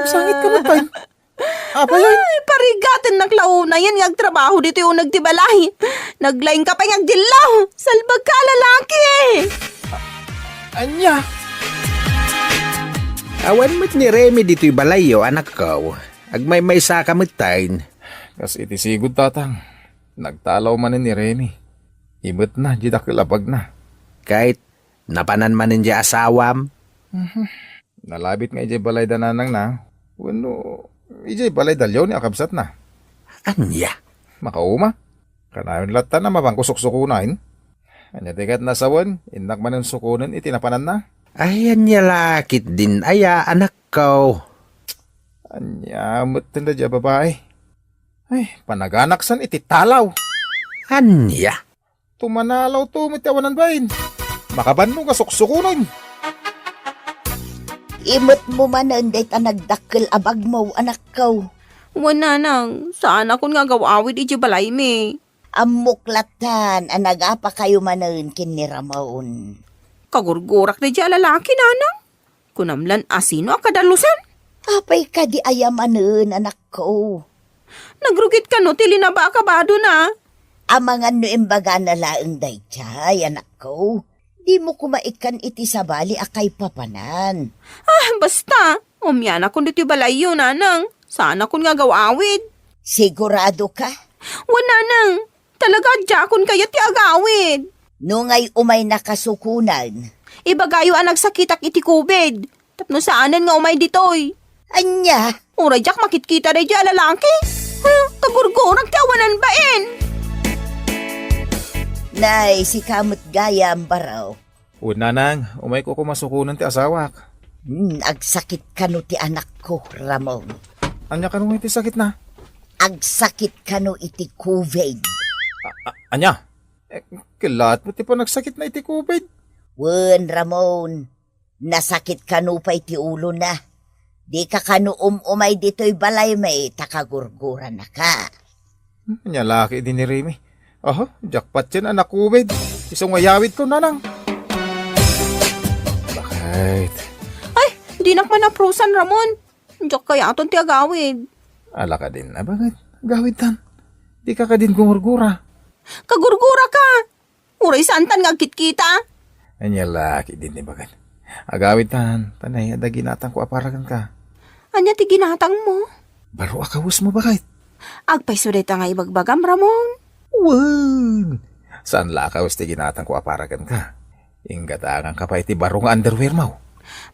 Sangit ka matay. Apa yan? Ay, parigatin naklauna yan nga agtrabaho dito yung nagtibalay. Naglaing ka pa yung agdilaw. Salbag ka lalaki. Anya? Awan mo't ni Remy dito'y balayo, anak ko. Agmay-may sa kamutain. Kas iti sigod tatang. Nagtalaw manin ni Remy. Ibet na, di dakilapag na. Kahit napanan manin di asawam. Nalabit nga ijay balay dananang na. Wano, ijay balay dalyaw ni akabsat na. Anya? Makauma. Kanayon lata na mabangkusok-sukunain. Anya tigat na sawan, inak manin sukunan itinapanan na. Ay, anya lakit din aya, anak ko. Anya, mutin da dya babae. Ay, panaganaksan ititalaw. Anya? Tumanalaw to, mitiawanan bain. Makabanno ka suksukunan. Imot mo man day ta nagdakkel abag mo, anak ko. Wala nang. Saan ako nga gawawid iti balay me? Amuklatan, anagapa kayo manon kiniramaon. Kagurgurak na di lalaki nanang. Kunamlan asino akadalusan. Apay ka di ayamanon, anak ko. Nagrugit ka no, tili na ba akabado na? Amangan no imbaga na laeng dayjay, anak ko. Di mo kumaikan iti sabali akay papanan. Ah, basta. Umyan ako dito balayo, nanang. Sana kun nga gawawid. Sigurado ka? Wala nang. Talaga jakon kaya ti agawid. Nungay umay nakasukunan. Ibagayo ang nagsakitak iti kubed. Tapno saanan nga umay ditoy. Anya? Uray jak makitkita na dyan lalaki. Tagurgurag ti awanan bain. Nay, si kamot gaya ang baraw. Una nang, umay ko kumasukunan ti asawak. Agsakit ka no ti anak ko, Ramon. Anya ka nung iti sakit na? Agsakit ka no iti COVID. Anya? Kilat mo ti pa nagsakit na iti COVID? Wen, Ramon. Nasakit ka no pa iti ulo na. Di ka kano umay dito'y balay may takagurgura na ka. Anya laki din ni Remy. Aha, jackpot yan anak COVID. Isang wayawid ko nanang. Bakit? Ay, di nakman aprusan, Ramon. Diyak kaya aton ti agawid. Ala ka din na, bakit? Gawid tan. Di ka din gumurgura. Kagurgura ka. Uray santan nga kitkita. Anya laki din ni bakit? Agawid tan. Tanay, ada ginatang ko aparagan ka. Anya ti ginatang mo? Baro akawus mo bakit? Agpaysuday ta nga ibagbagam, Ramon. Wag! Saan lakaws ti ginatang ko aparagan ka? Inggatangan ka pa iti barong underwear mo.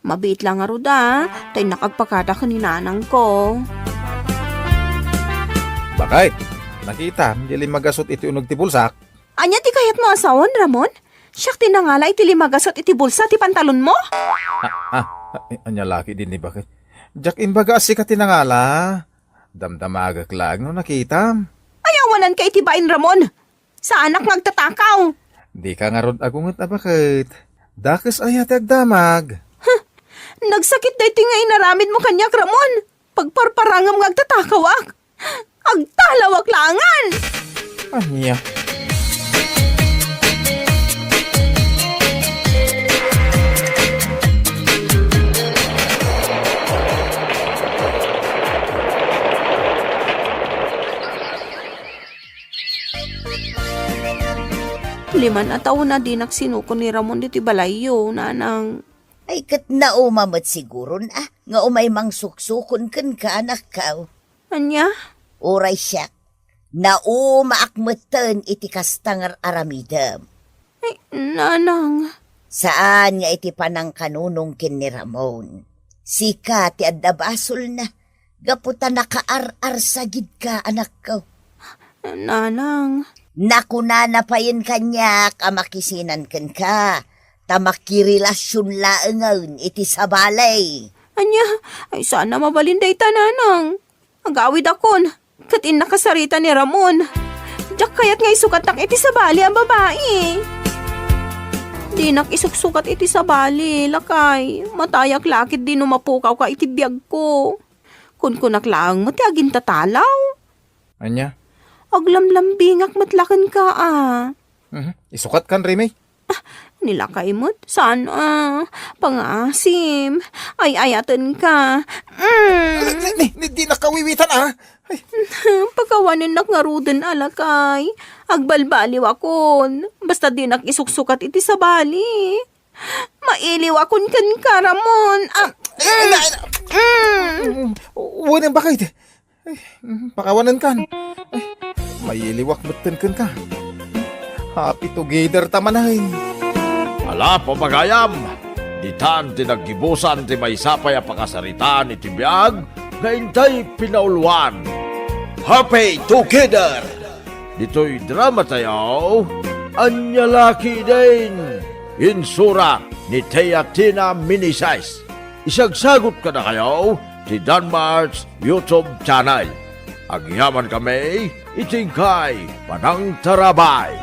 Mabit lang nga ruda. Tay nakagpakada ka ni nanang ko. Bakit? Nakita, hindi magasot iti unog ti bulsak. Anya ti kayat mo asawan, Ramon? Siyak tinangala iti limagasot iti bulsa ti pantalon mo? Anya laki din ni bakit? Jack imbaga si ka tinangala. Damdamagak lang no nakita. Ayawanan ka itibain, Ramon. Sa anak nagtatakaw. Di ka nga ron agungot na bakit? Dakas ayat agdamag. Nagsakit dahi nga inaramid mo kanyak, Ramon. Pagparparangam ngagtatakawak. Agtalawak langan. Anya? Liman na taon na din nagsinuko ni Ramon dito balayo, nanang. Ay kat naumamot siguro na. Nga umay mang suksukon kan ka anak ka. Anya? Uray siya. Naumaakmatan iti kastangar aramidam. Ay, nanang. Saan nga iti panang kanunong kin ni Ramon? Sika ti addabasol na. Gaputa nakaarar sagid ka anak ko. Nanang. Nakunana pa yun kanyak, amakisinan kan ka. Tamakirilasyon laengaw iti sa balay. Anya, ay sana mabalinday tananang. Agawid akon, katin nakasarita ni Ramon. Diyak kayat nga isukat nak iti sa bali ang babae. Di nak isuksukat iti sa bali, lakay. Matayak lakit di numapukaw ka iti biyag ko. Kun naklang matiagin tatalaw. Anya? Aglamlambingak matlakan ka Isukat kan, Remy. Nilakay mo't saan pangasim. Ay ayatan ka. Di nakawiwitan Pagkawanin nak nga ruden alakay. Agbalbaliw akon. Basta di nak isuksukat iti sa bali. Mailiw akon kan ka, Ramon. Wanan ba kayo? Pakawanan kan. May iliwak batan kan ka. Happy together tamanahin. Ala pamagayam, ditan tinaggibusan ti may sapay a pakasaritaan iti biyag, nga intay pinaulwan. Happy together! Dito'y drama tayo, anyalaki din. Insura ni Teatina Minisize. Isagsagot ka na kayo ti Danmar's YouTube channel. Agyaman kami, itingkay panang tarabay.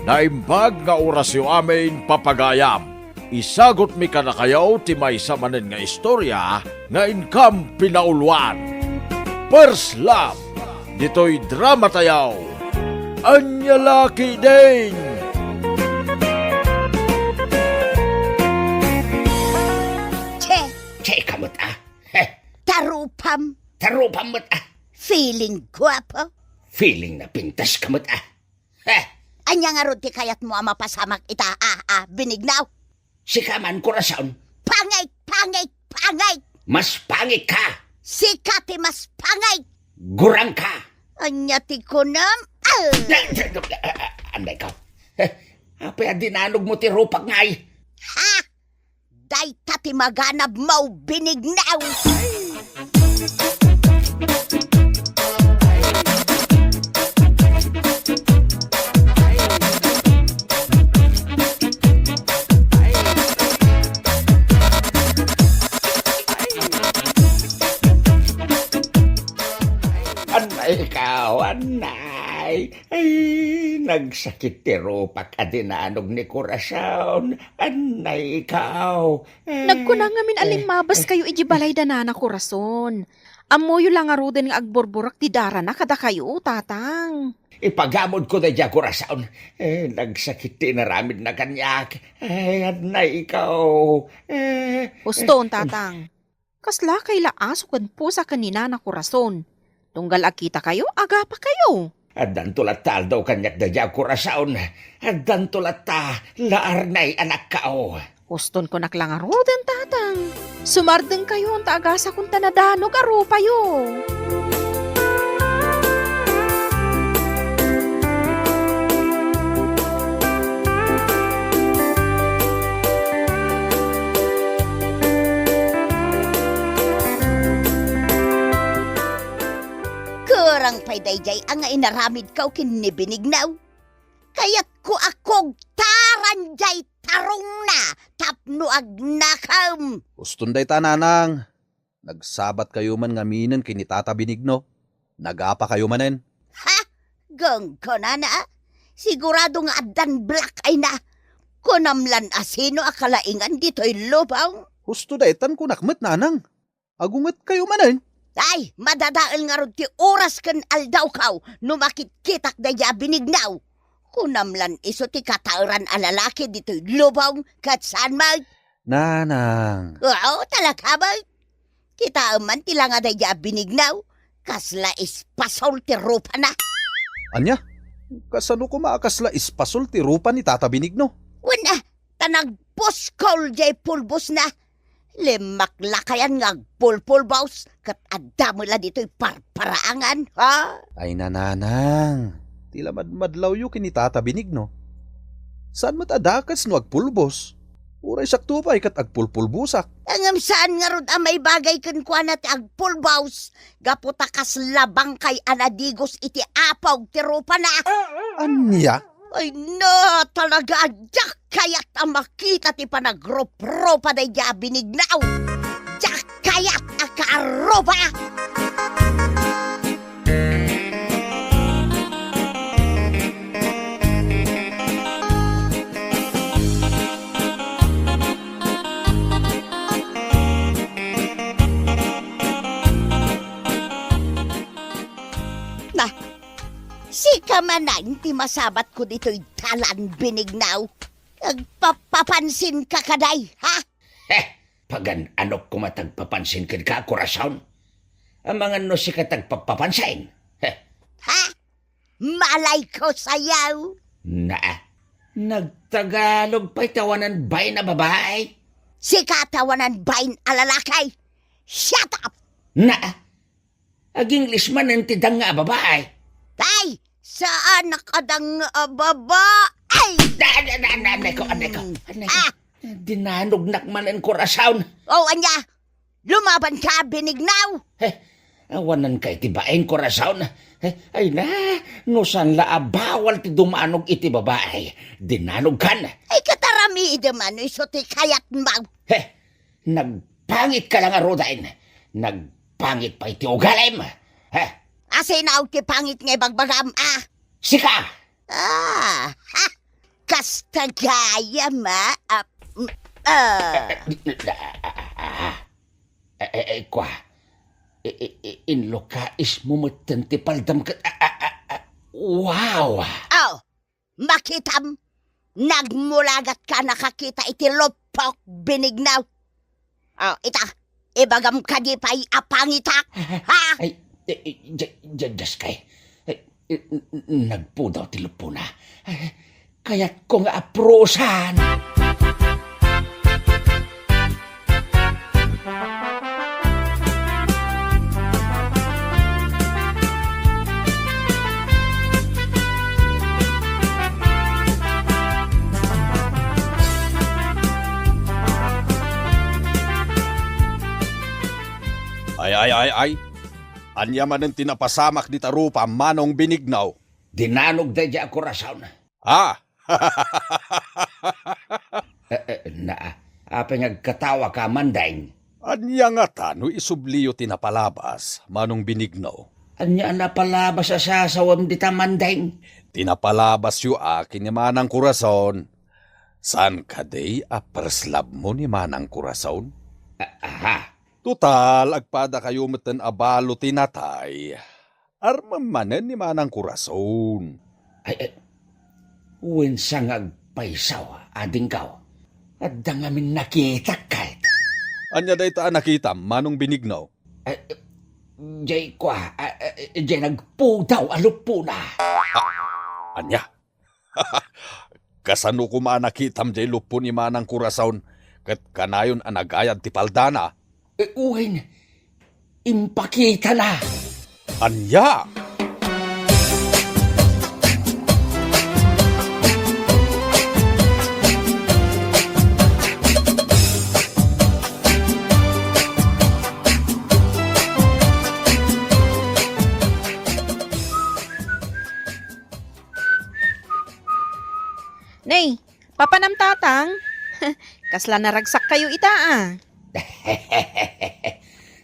Naimbag nga orasyo amin papagayam. Isagot mi ka na kayo ti may samanin nga istorya nga inkam pinaulwan. First Love, dito'y drama tayaw. Anyalaki din! Che, kamot tarupam, mot feeling guwapo. Feeling na pintas kamot Anya nga ron ti kayat mo mapasamak ita binignaw. Sikaman korason, Pangay! mas pangit ka, Sikati mas pangay! gurang ka. Anya ti kunam, Anday ka. Apay dinanog mo ti rupak ngay. ha! Day tati maganab mau binignaw! Anay. Ay, nagsakit ti rupak adinanog ni Corazon. Anay, ikaw. Nagkunangamin alimabas kayo iji balay danana ko rason. Amoyo lang aruden nga agborborak ti dara na kada kayo, tatang. Ipagamod ko na dya, Corazon. Nagsakit ti naramid na kanyak. Ay, anay, ikaw. Uston, tatang. Kasla kay laaso kan po sa kanina na korason. Tunggal akita kayo, aga pa kayo. Adan tulatal daw kanyak da dya, Corazon. Adan tulata, laarnay anak kao. Uston ko naklangaroden, tatang. Sumardeng kayo ang taagasa kung tanadanog aro payo. Kurang pay dayjay ang inaramid kaw kinibinignaw. Kaya't ko akog taranjay tarong na tapno agnakam. Uston day tananang. Nagsabat kayo man ngaminan kinitata binigno. Nagapa kayo manen. Ha? Gang ko na. Sigurado nga adan black ay na. Kunamlan asino akalaingan dito'y lubaw. Husto day tan kunakmet nanang. Agunget kayo manen. Ay, madadaal nga ron ti oras kan aldaw kaw no makitkitak da ya binignaw. Kunamlan iso ti katauran alalaki dito'y lubaw kat saan mag. Nanang. Oo, talaga ba? Kita man tila nga da ya binignaw. Kasla ispasol ti rupa na. Anya? Kasano ko maakasla ispasol ti rupa ni Tata Binigno? Wala, tanagpos kol jay pulbos na. Limaklakayan nga pulpulbaws kat adamo la dito'y parparaangan, ha? Ay nananang. Tila madlaw yu kini Tata Binigno. Saan mat adakas no agpulbos? Uray sakto pa ikat agpulpulbusak. Angam saan nga rod may bagay kan kwa na ti agpulbaws. Gaputa kas labang kay anadigos iti apaw ti rupa na. Anya? Ay no, talaga jak kayat ang makita ti panagrup-rupa na iya binignaw. Jak kayat akarupa. Si kamanan ti masabat ko dito'y talan binignaw. Nagpapapansin ka kaday, ha? Pagan anok kumatagpapansin ka, Corazon? Ang mga no si katagpapapansin. Ha? Malay ko sayaw. Nagtagalog pa'y tawanan bay na babae? Si katawanan bain alalakay. Shut up! Ag-English man ang tidang nga babae. Ay, saan nakadang babae? Aneko. Dinanog nakman ang Corazon. Oh, anya, lumaban ka binignaw. Awanan kay tibain Corazon. Ay na, no saan bawal ti dumanog iti babae. Dinanog kan. Ay katarami naman, iso ti kayat maw. Nagpangit ka lang arodain. Nagpangit pa iti ugalim. Asinaw ti pangit nga bagbagam, Sika! Kasta gaya ma, Kwa, inloka is mumutan ti paldam ka. Wow! Oh, makitam, nagmulagat ka nakakita iti lopok binignaw. Oh, ita, ibagam ka di pa'y apangitak, ha? Ay, just kay, nagpudaw ti lupo na. Kaya't ko nga aprosan. Ay. Anya man ang tinapasamak di tarupa manong binignaw. Dinanog da dya Corazon. Apa ngagkatawa ka mandaing. Anya nga tano isubliyo tinapalabas manong binignaw. Anya napalabas sa sasawam di tamandaing. Tinapalabas yu akin ni manang Corazon. San kaday aperslab mo ni manang Corazon? Total, agpada kayo matan abalo tinatay. Armamanen ni manang Corazon. Uwin sang agpaisaw, ading kaw. At dangamin nakita kahit. Anya day taan nakita, manong binignaw. Jay kwa, jay nagpudaw alupo na. Anya? Kasano ko manakitam jay lupo ni manang Corazon, kat kanayon anagayad ti paldana. Uwin, impakita na. Anya? Nay, papanam tatang. Kasla naragsak kayo ita.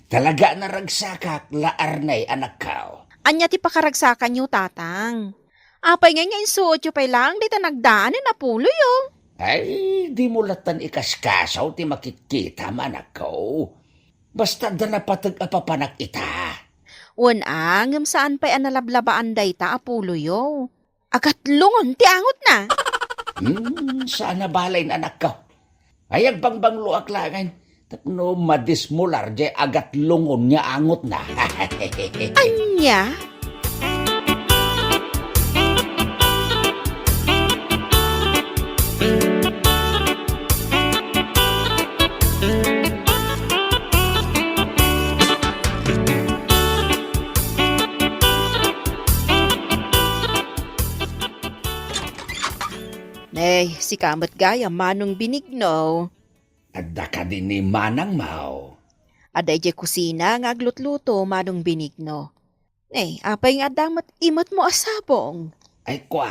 Talaga naragsakak laarnay anak kao. Anya ti pakaragsakan nyo tatang. Apay nga insuot yu pay lang di ta nagdaanin na pulo yo. Ay, di mo latan ikaskasaw ti makikita man ako. Basta da napatag apapanak ita. Unang saan pa'y analablabaan day ta apulo yo. Agat lungon ti angot na. Saan na balay na anak ko? Ayag bang luak langan. Tapno madismular jay agat lungon niya angot na. Anya? si ti kamat gaya manong binigno. Adda ka din ni Manang Mao. Aday di kusina nga aglutluto manong binigno. Apay nga damat imot mo asabong. Ay kwa,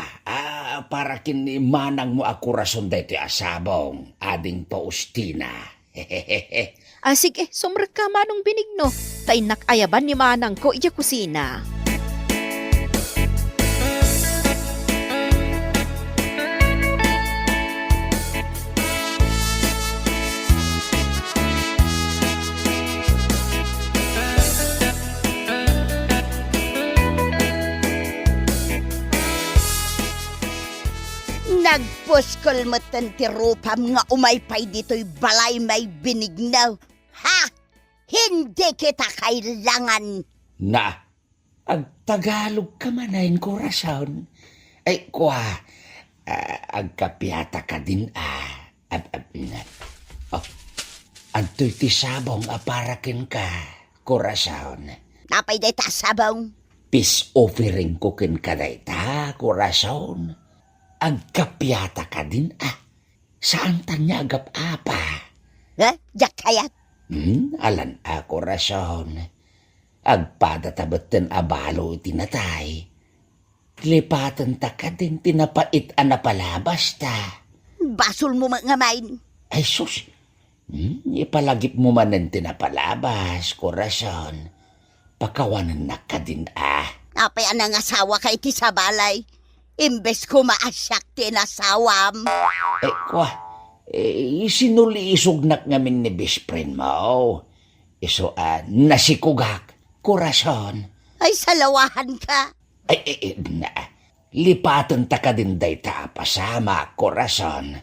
para kin ni Manang mo ako rason dahi ti asabong. Ading Paustina. Sige, sumrek ka manong binigno. Tay nakayaban ni manang ko iya kusina. Nagpuskol mo ti rupam nga umaypay dito'y balay may binignaw. Ha? Hindi kita kailangan. Na, ag Tagalog ka manayin ko rason. Ay kwa, agkapyata ka din Antoy ti sabong aparakin ka, korason. Napay day ta sabong. Peace offering ko kin ka dayta, korason. Agkapyata ka din Saan tanya agap-apa? Jak kayat? Alan ako rason. Agpadatabaten abalo itinatay. Lipatan ta ka din tinapait napalabas ta. Basol mo mga main. Ay sus, ipalagip mo man ng tinapalabas, korason. Pakawanan na ka din Napay anang asawa kay ti sa balay. Imbes ko maasyak tinasawam. Kwa, sinuliisog ngamin ni best friend mo. Iso, nasikugak, korason. Ay, salawahan ka. Lipatan ta ka din day ta pasama, korason.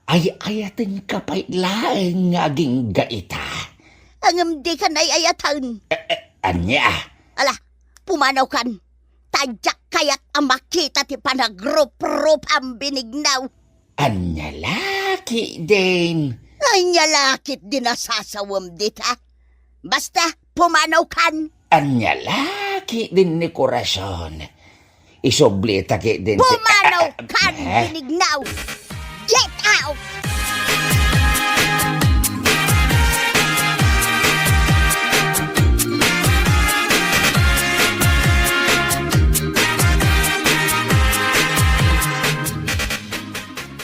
Ay, ayatin ka pa'y laeng ngaging gaita. Ang di ka na'y ayatan. Anya? Ala, pumanaw kan. Tadyak kaya't ang makita ti panagrup-rup ang binignaw. Anya laki din. Anya lakit din nasasawam dita. Basta, pumanaw kan. Anya laki din ni korason. Isoblita ki din. Pumanaw kan, binignaw. Get out!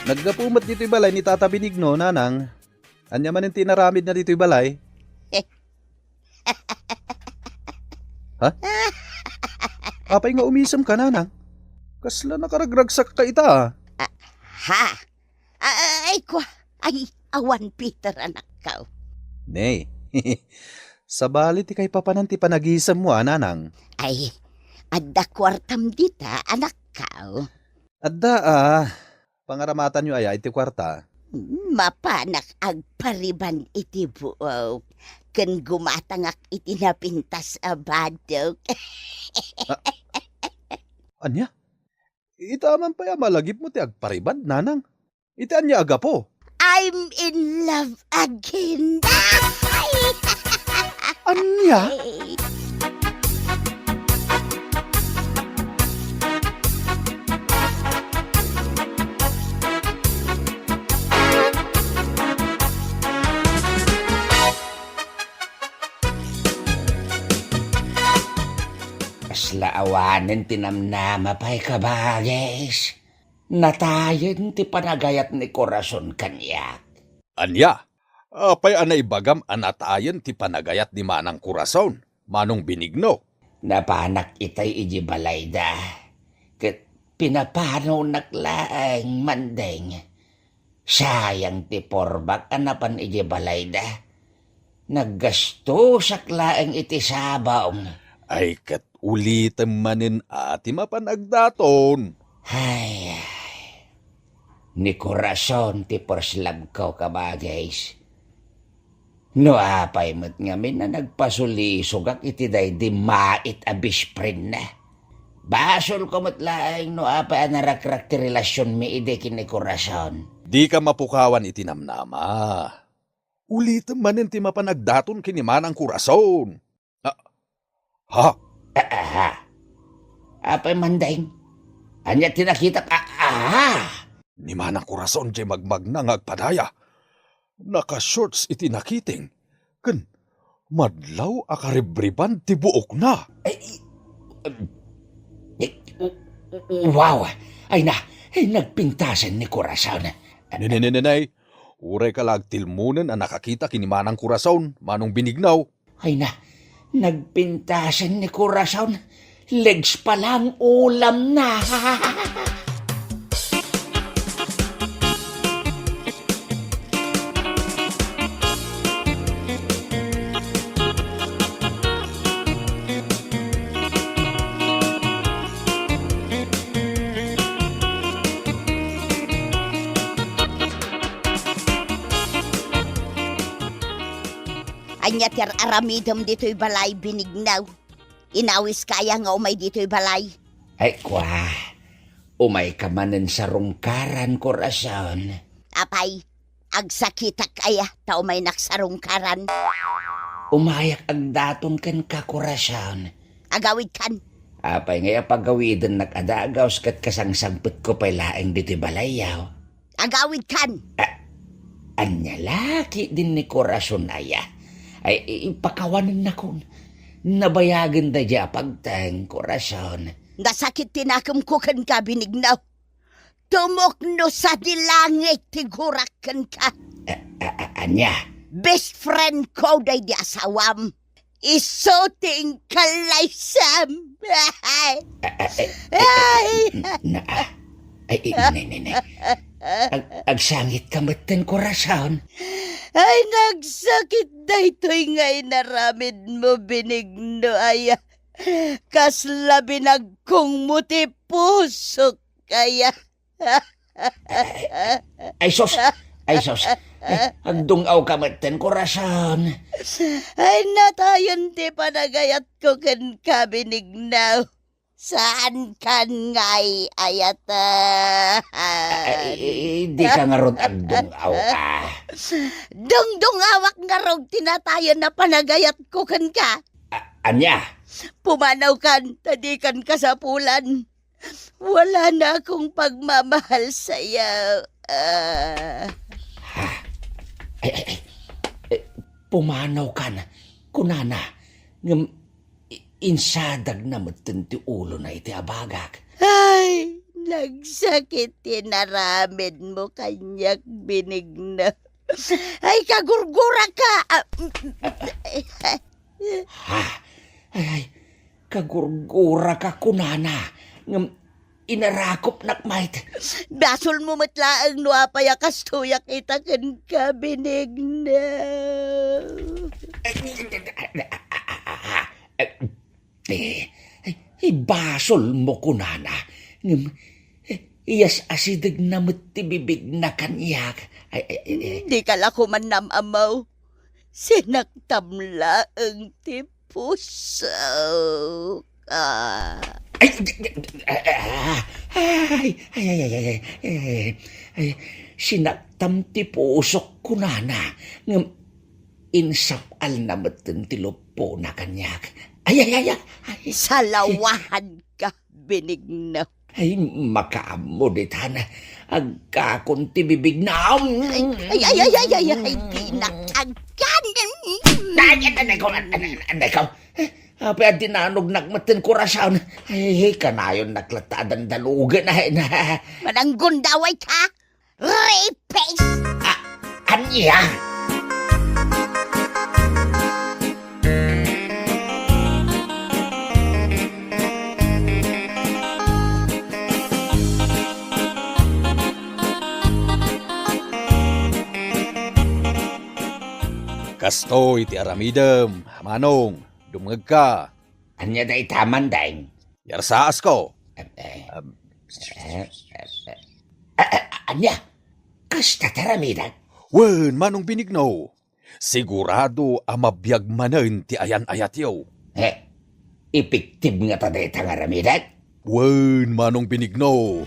Nagdapumat dito'y balay ni Tata Binigno, nanang. Anya man yung tinaramid na dito'y balay. Ha? Apay nga umisam ka, nanang. Kasla nakaragragsak ka ita. Ha? Ay, awan Peter anak ka. Nay, sa bali ti kay papanan ti panagisam mo, nanang. Ay, adda kwartam dita anak ka. Adda, pangaramatan nyo iti kwarta. Mapanak agpariban iti buok. Ken gumatangak iti napintas abadok. Anya? Itaman pa ya malagip mo ti agparibad, nanang. Iti anya aga po. I'm in love again. Anya? Laawanin tinamnama pa'y kabagis. Natayon ti panagayat ni korason kanyak. Anya? Apay anay bagam anatayan ti panagayat ni Manang Kurason, Manong Binigno. Napanak itay iji balayda. Ket pinapano naklaang mandeng. Sayang ti porbak anapan iji balayda. Naggasto saklaang iti sabaong. Ay kat ulitem manin ati mapanagdaton. Ay, ni korason ti porslab ko kabagays. No apay mo't ngamin na nagpasulisugak iti day di mait abis friend na. Basol ko mo't laing no apay narakrak ti relasyon mi ide kini korason. Di ka mapukawan iti namnama. Ulitem manin ti mapanagdaton kini Manang Kurason. Ha? Apay mandeng. Anya tinakita Ni manang kurason jay magmag na ngagpadaya. Naka-shorts iti nakiting. Ken, madlaw akaribriban ti buok na. Wow! Ay nagpintasan ni Corazon. Nenenenenay, uray ka lag tilmunan ang nakakita kini manang kurason, manong binignaw. Ay nagpintasan ni Corazon. Legs pa lang ulam na. Anya ter aramidam dito'y balay binignaw. Inawis kaya nga umay dito'y balay. Ay kwa, umay ka manen sa rungkaran, Corazon. Apay, agsakitak kaya ta umay naksarungkaran. Umayak ang daton kan ka, Corazon. Agawid kan. Apay ngaya pagawidin nakadagaws kat kasangsampet ko pa'y laeng dito'y balayaw. Agawid kan. Anya laki din ni Corazon aya. Ay ipakawanan na kon. Nabayagan da dya pagtang, Corazon. Nasakit tinakam ko kan ka binignaw. Tumokno sa dilangit tigurak kan ka. Anya? Best friend ko day di asawam. Isoting kalaysam. Agsangit ka maten, Corazon. Ay, nagsakit na ito'y ngay naramid mo, binigno, aya. Kasla binagkong muti puso kaya. Ay, sos! Agdungaw ka maten, Corazon. Ay, natayon ti panagayat ko kan ka, binignaw. Saan kan ngay ayatan? Di ka nga ron agdungaw ka. Dungdungawak nga rog tinatayan na panagayat ko kan ka. Anya? Pumanaw kan, tadikan ka sa pulan. Wala na akong pagmamahal sa'yo. Pumanaw ka na. Kunana, insadag na matinti ulo na iti abagak. Ay, nagsakit tinaramid mo kanyak binigna. Ay, kagurgura ka. Ay, kagurgura ka, kunana. Inarakop nakmait. Basol mo matlaang nuapaya kastuyak itakan ka binigna. Ibasol mo, kunana. Iyas asidig na matibibig na kanyak. Di ka lako man namamaw. Sinaktamla ang tipuso. Sinaktam ti pusok, kunana. Insapal na matin ti lupo na kanyak. Salawahan ka, binigna. Ay, makaamo ditan. Agkakon ti bibig na. Ay, pinakagan. Anday ko. Apay at dinanog nagmatin Corazon. Ay, kanayon naklatadan dalugan na. Mananggun daway ka. Rapist! Anya? Kasto iti aramidem, manong, dumngeg ka. Anya da itaman daing? Yarsaas ko. Anya? Kasta taramidan? Wen, manong binigno. Sigurado amabiyag manen ti ayan-ayat yaw. Ipiktib nga taday tangaramidan? Wen, manong binigno.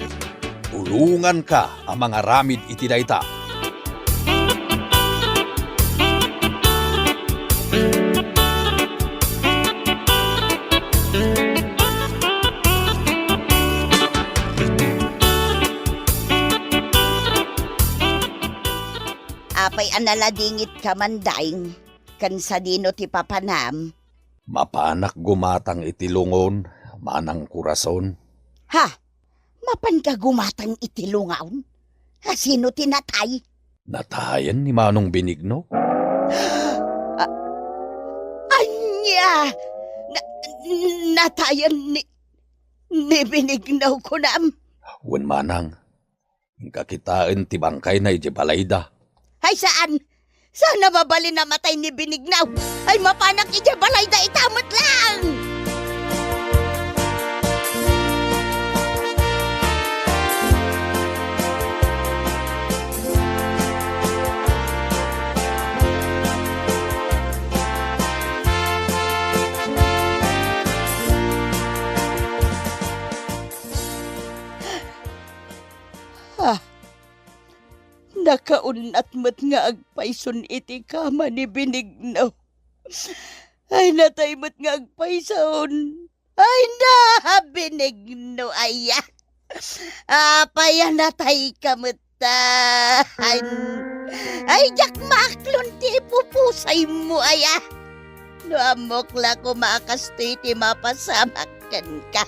Tulungan ka ang mga ramid iti dayta. Apay analadingit ka mandaing, kan sa dino ti papanam. Mapanak gumatang itilungon, manang kurason. Ha? Mapan ka gumatang itilungaon? Ha, sino tinatay? Natayan ni Manong Binigno. Anya! Natayan ni Binignaw ko nam. Wen manang, kakitaan ti bangkay na iti balayda. Ay saan? Sana mabali na matay ni Binignaw. Ay mapanak iti balayda itamot lang! Nakaunat mo't nga agpayson iti kama ni Binignaw. Ay natay mo't nga agpayson. Ay na, Binignaw, aya. Apaya natay kamutan. Ay, jak maklon ti pupusay mo, aya. No amokla ko makastoy ti mapasamakan ka.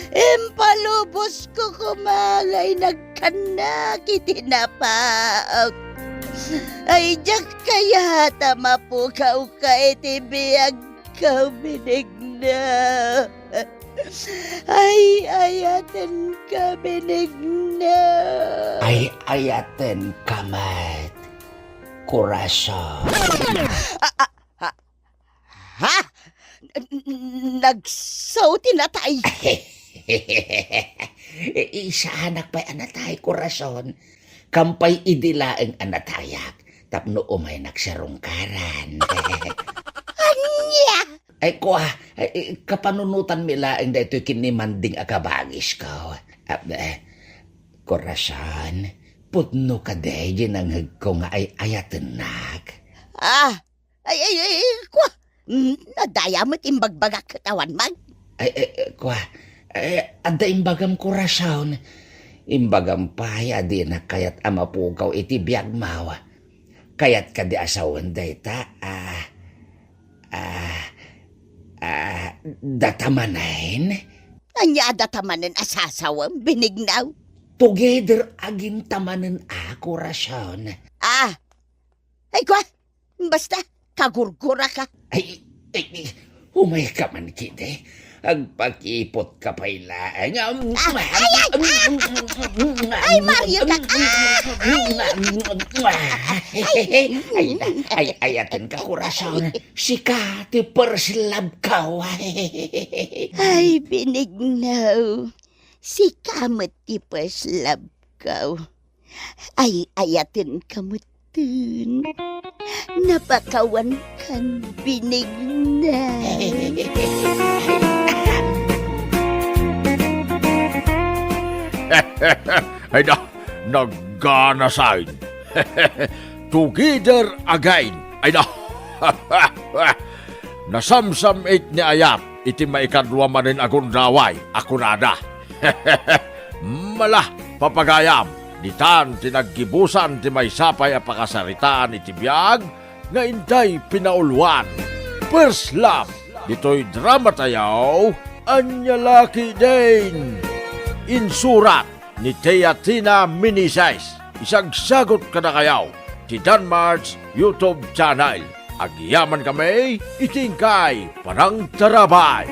Impalubos ko kumalay nagkanak itinapaak. Ay jak kaya tamapukaw ka itibiyag ka Binignaw. Ay ayaten ka Binignaw. Ay ayaten kamat, kurason. Ha? Nagsaw tinatay. Isa anak pa'y anatay, kurason. Kampay idilaeng anatayak. Tapno umay nagsarungkaran. Anya? Ay kuha, kapanunutan milaeng da ito'y kinimanding akabagis ko. Kurason, putno ka day ginanghag ko nga ay ayatenak. Ay, kuha. Nadaya mo't imbagbagak katawan mag. Kuha, ada imbagam kurason. Imbagam paya di na kayat amapukaw iti biyag mawa. Kayat ka di asawan day ta, datamanain? Anya datamanen asasawang Binignaw? Together agin tamanen kurason. Ay kuha, basta kagurgura ka. Ay, umay ka man kide. Agpakipot ka pa ilaan. Ay, Mario ka. Ay, ayaten ka, kurason. Sika, ti persilab ka. Ay, Binignaw. Si kamot ti persilab ka. Ay, ayaten kamot dun. Napakawan kan Binignaw. Ay na, naggana sa'yo. Together again. Ay na. Nasamsam it ni Ayat, iti maikadwa manin akong daway, ako nada. Malah, papagayam, nitan tinaggibusan ti may sapay a pakasaritaan iti biyag, nga intay pinaulwan. First love, dito'y drama tayaw, Anyalaki din. Insurat ni Teatina Minisais, isagsagot ka na kayaw, ti Danmar's YouTube channel. Agyaman kami, itingkay, parang tarabay.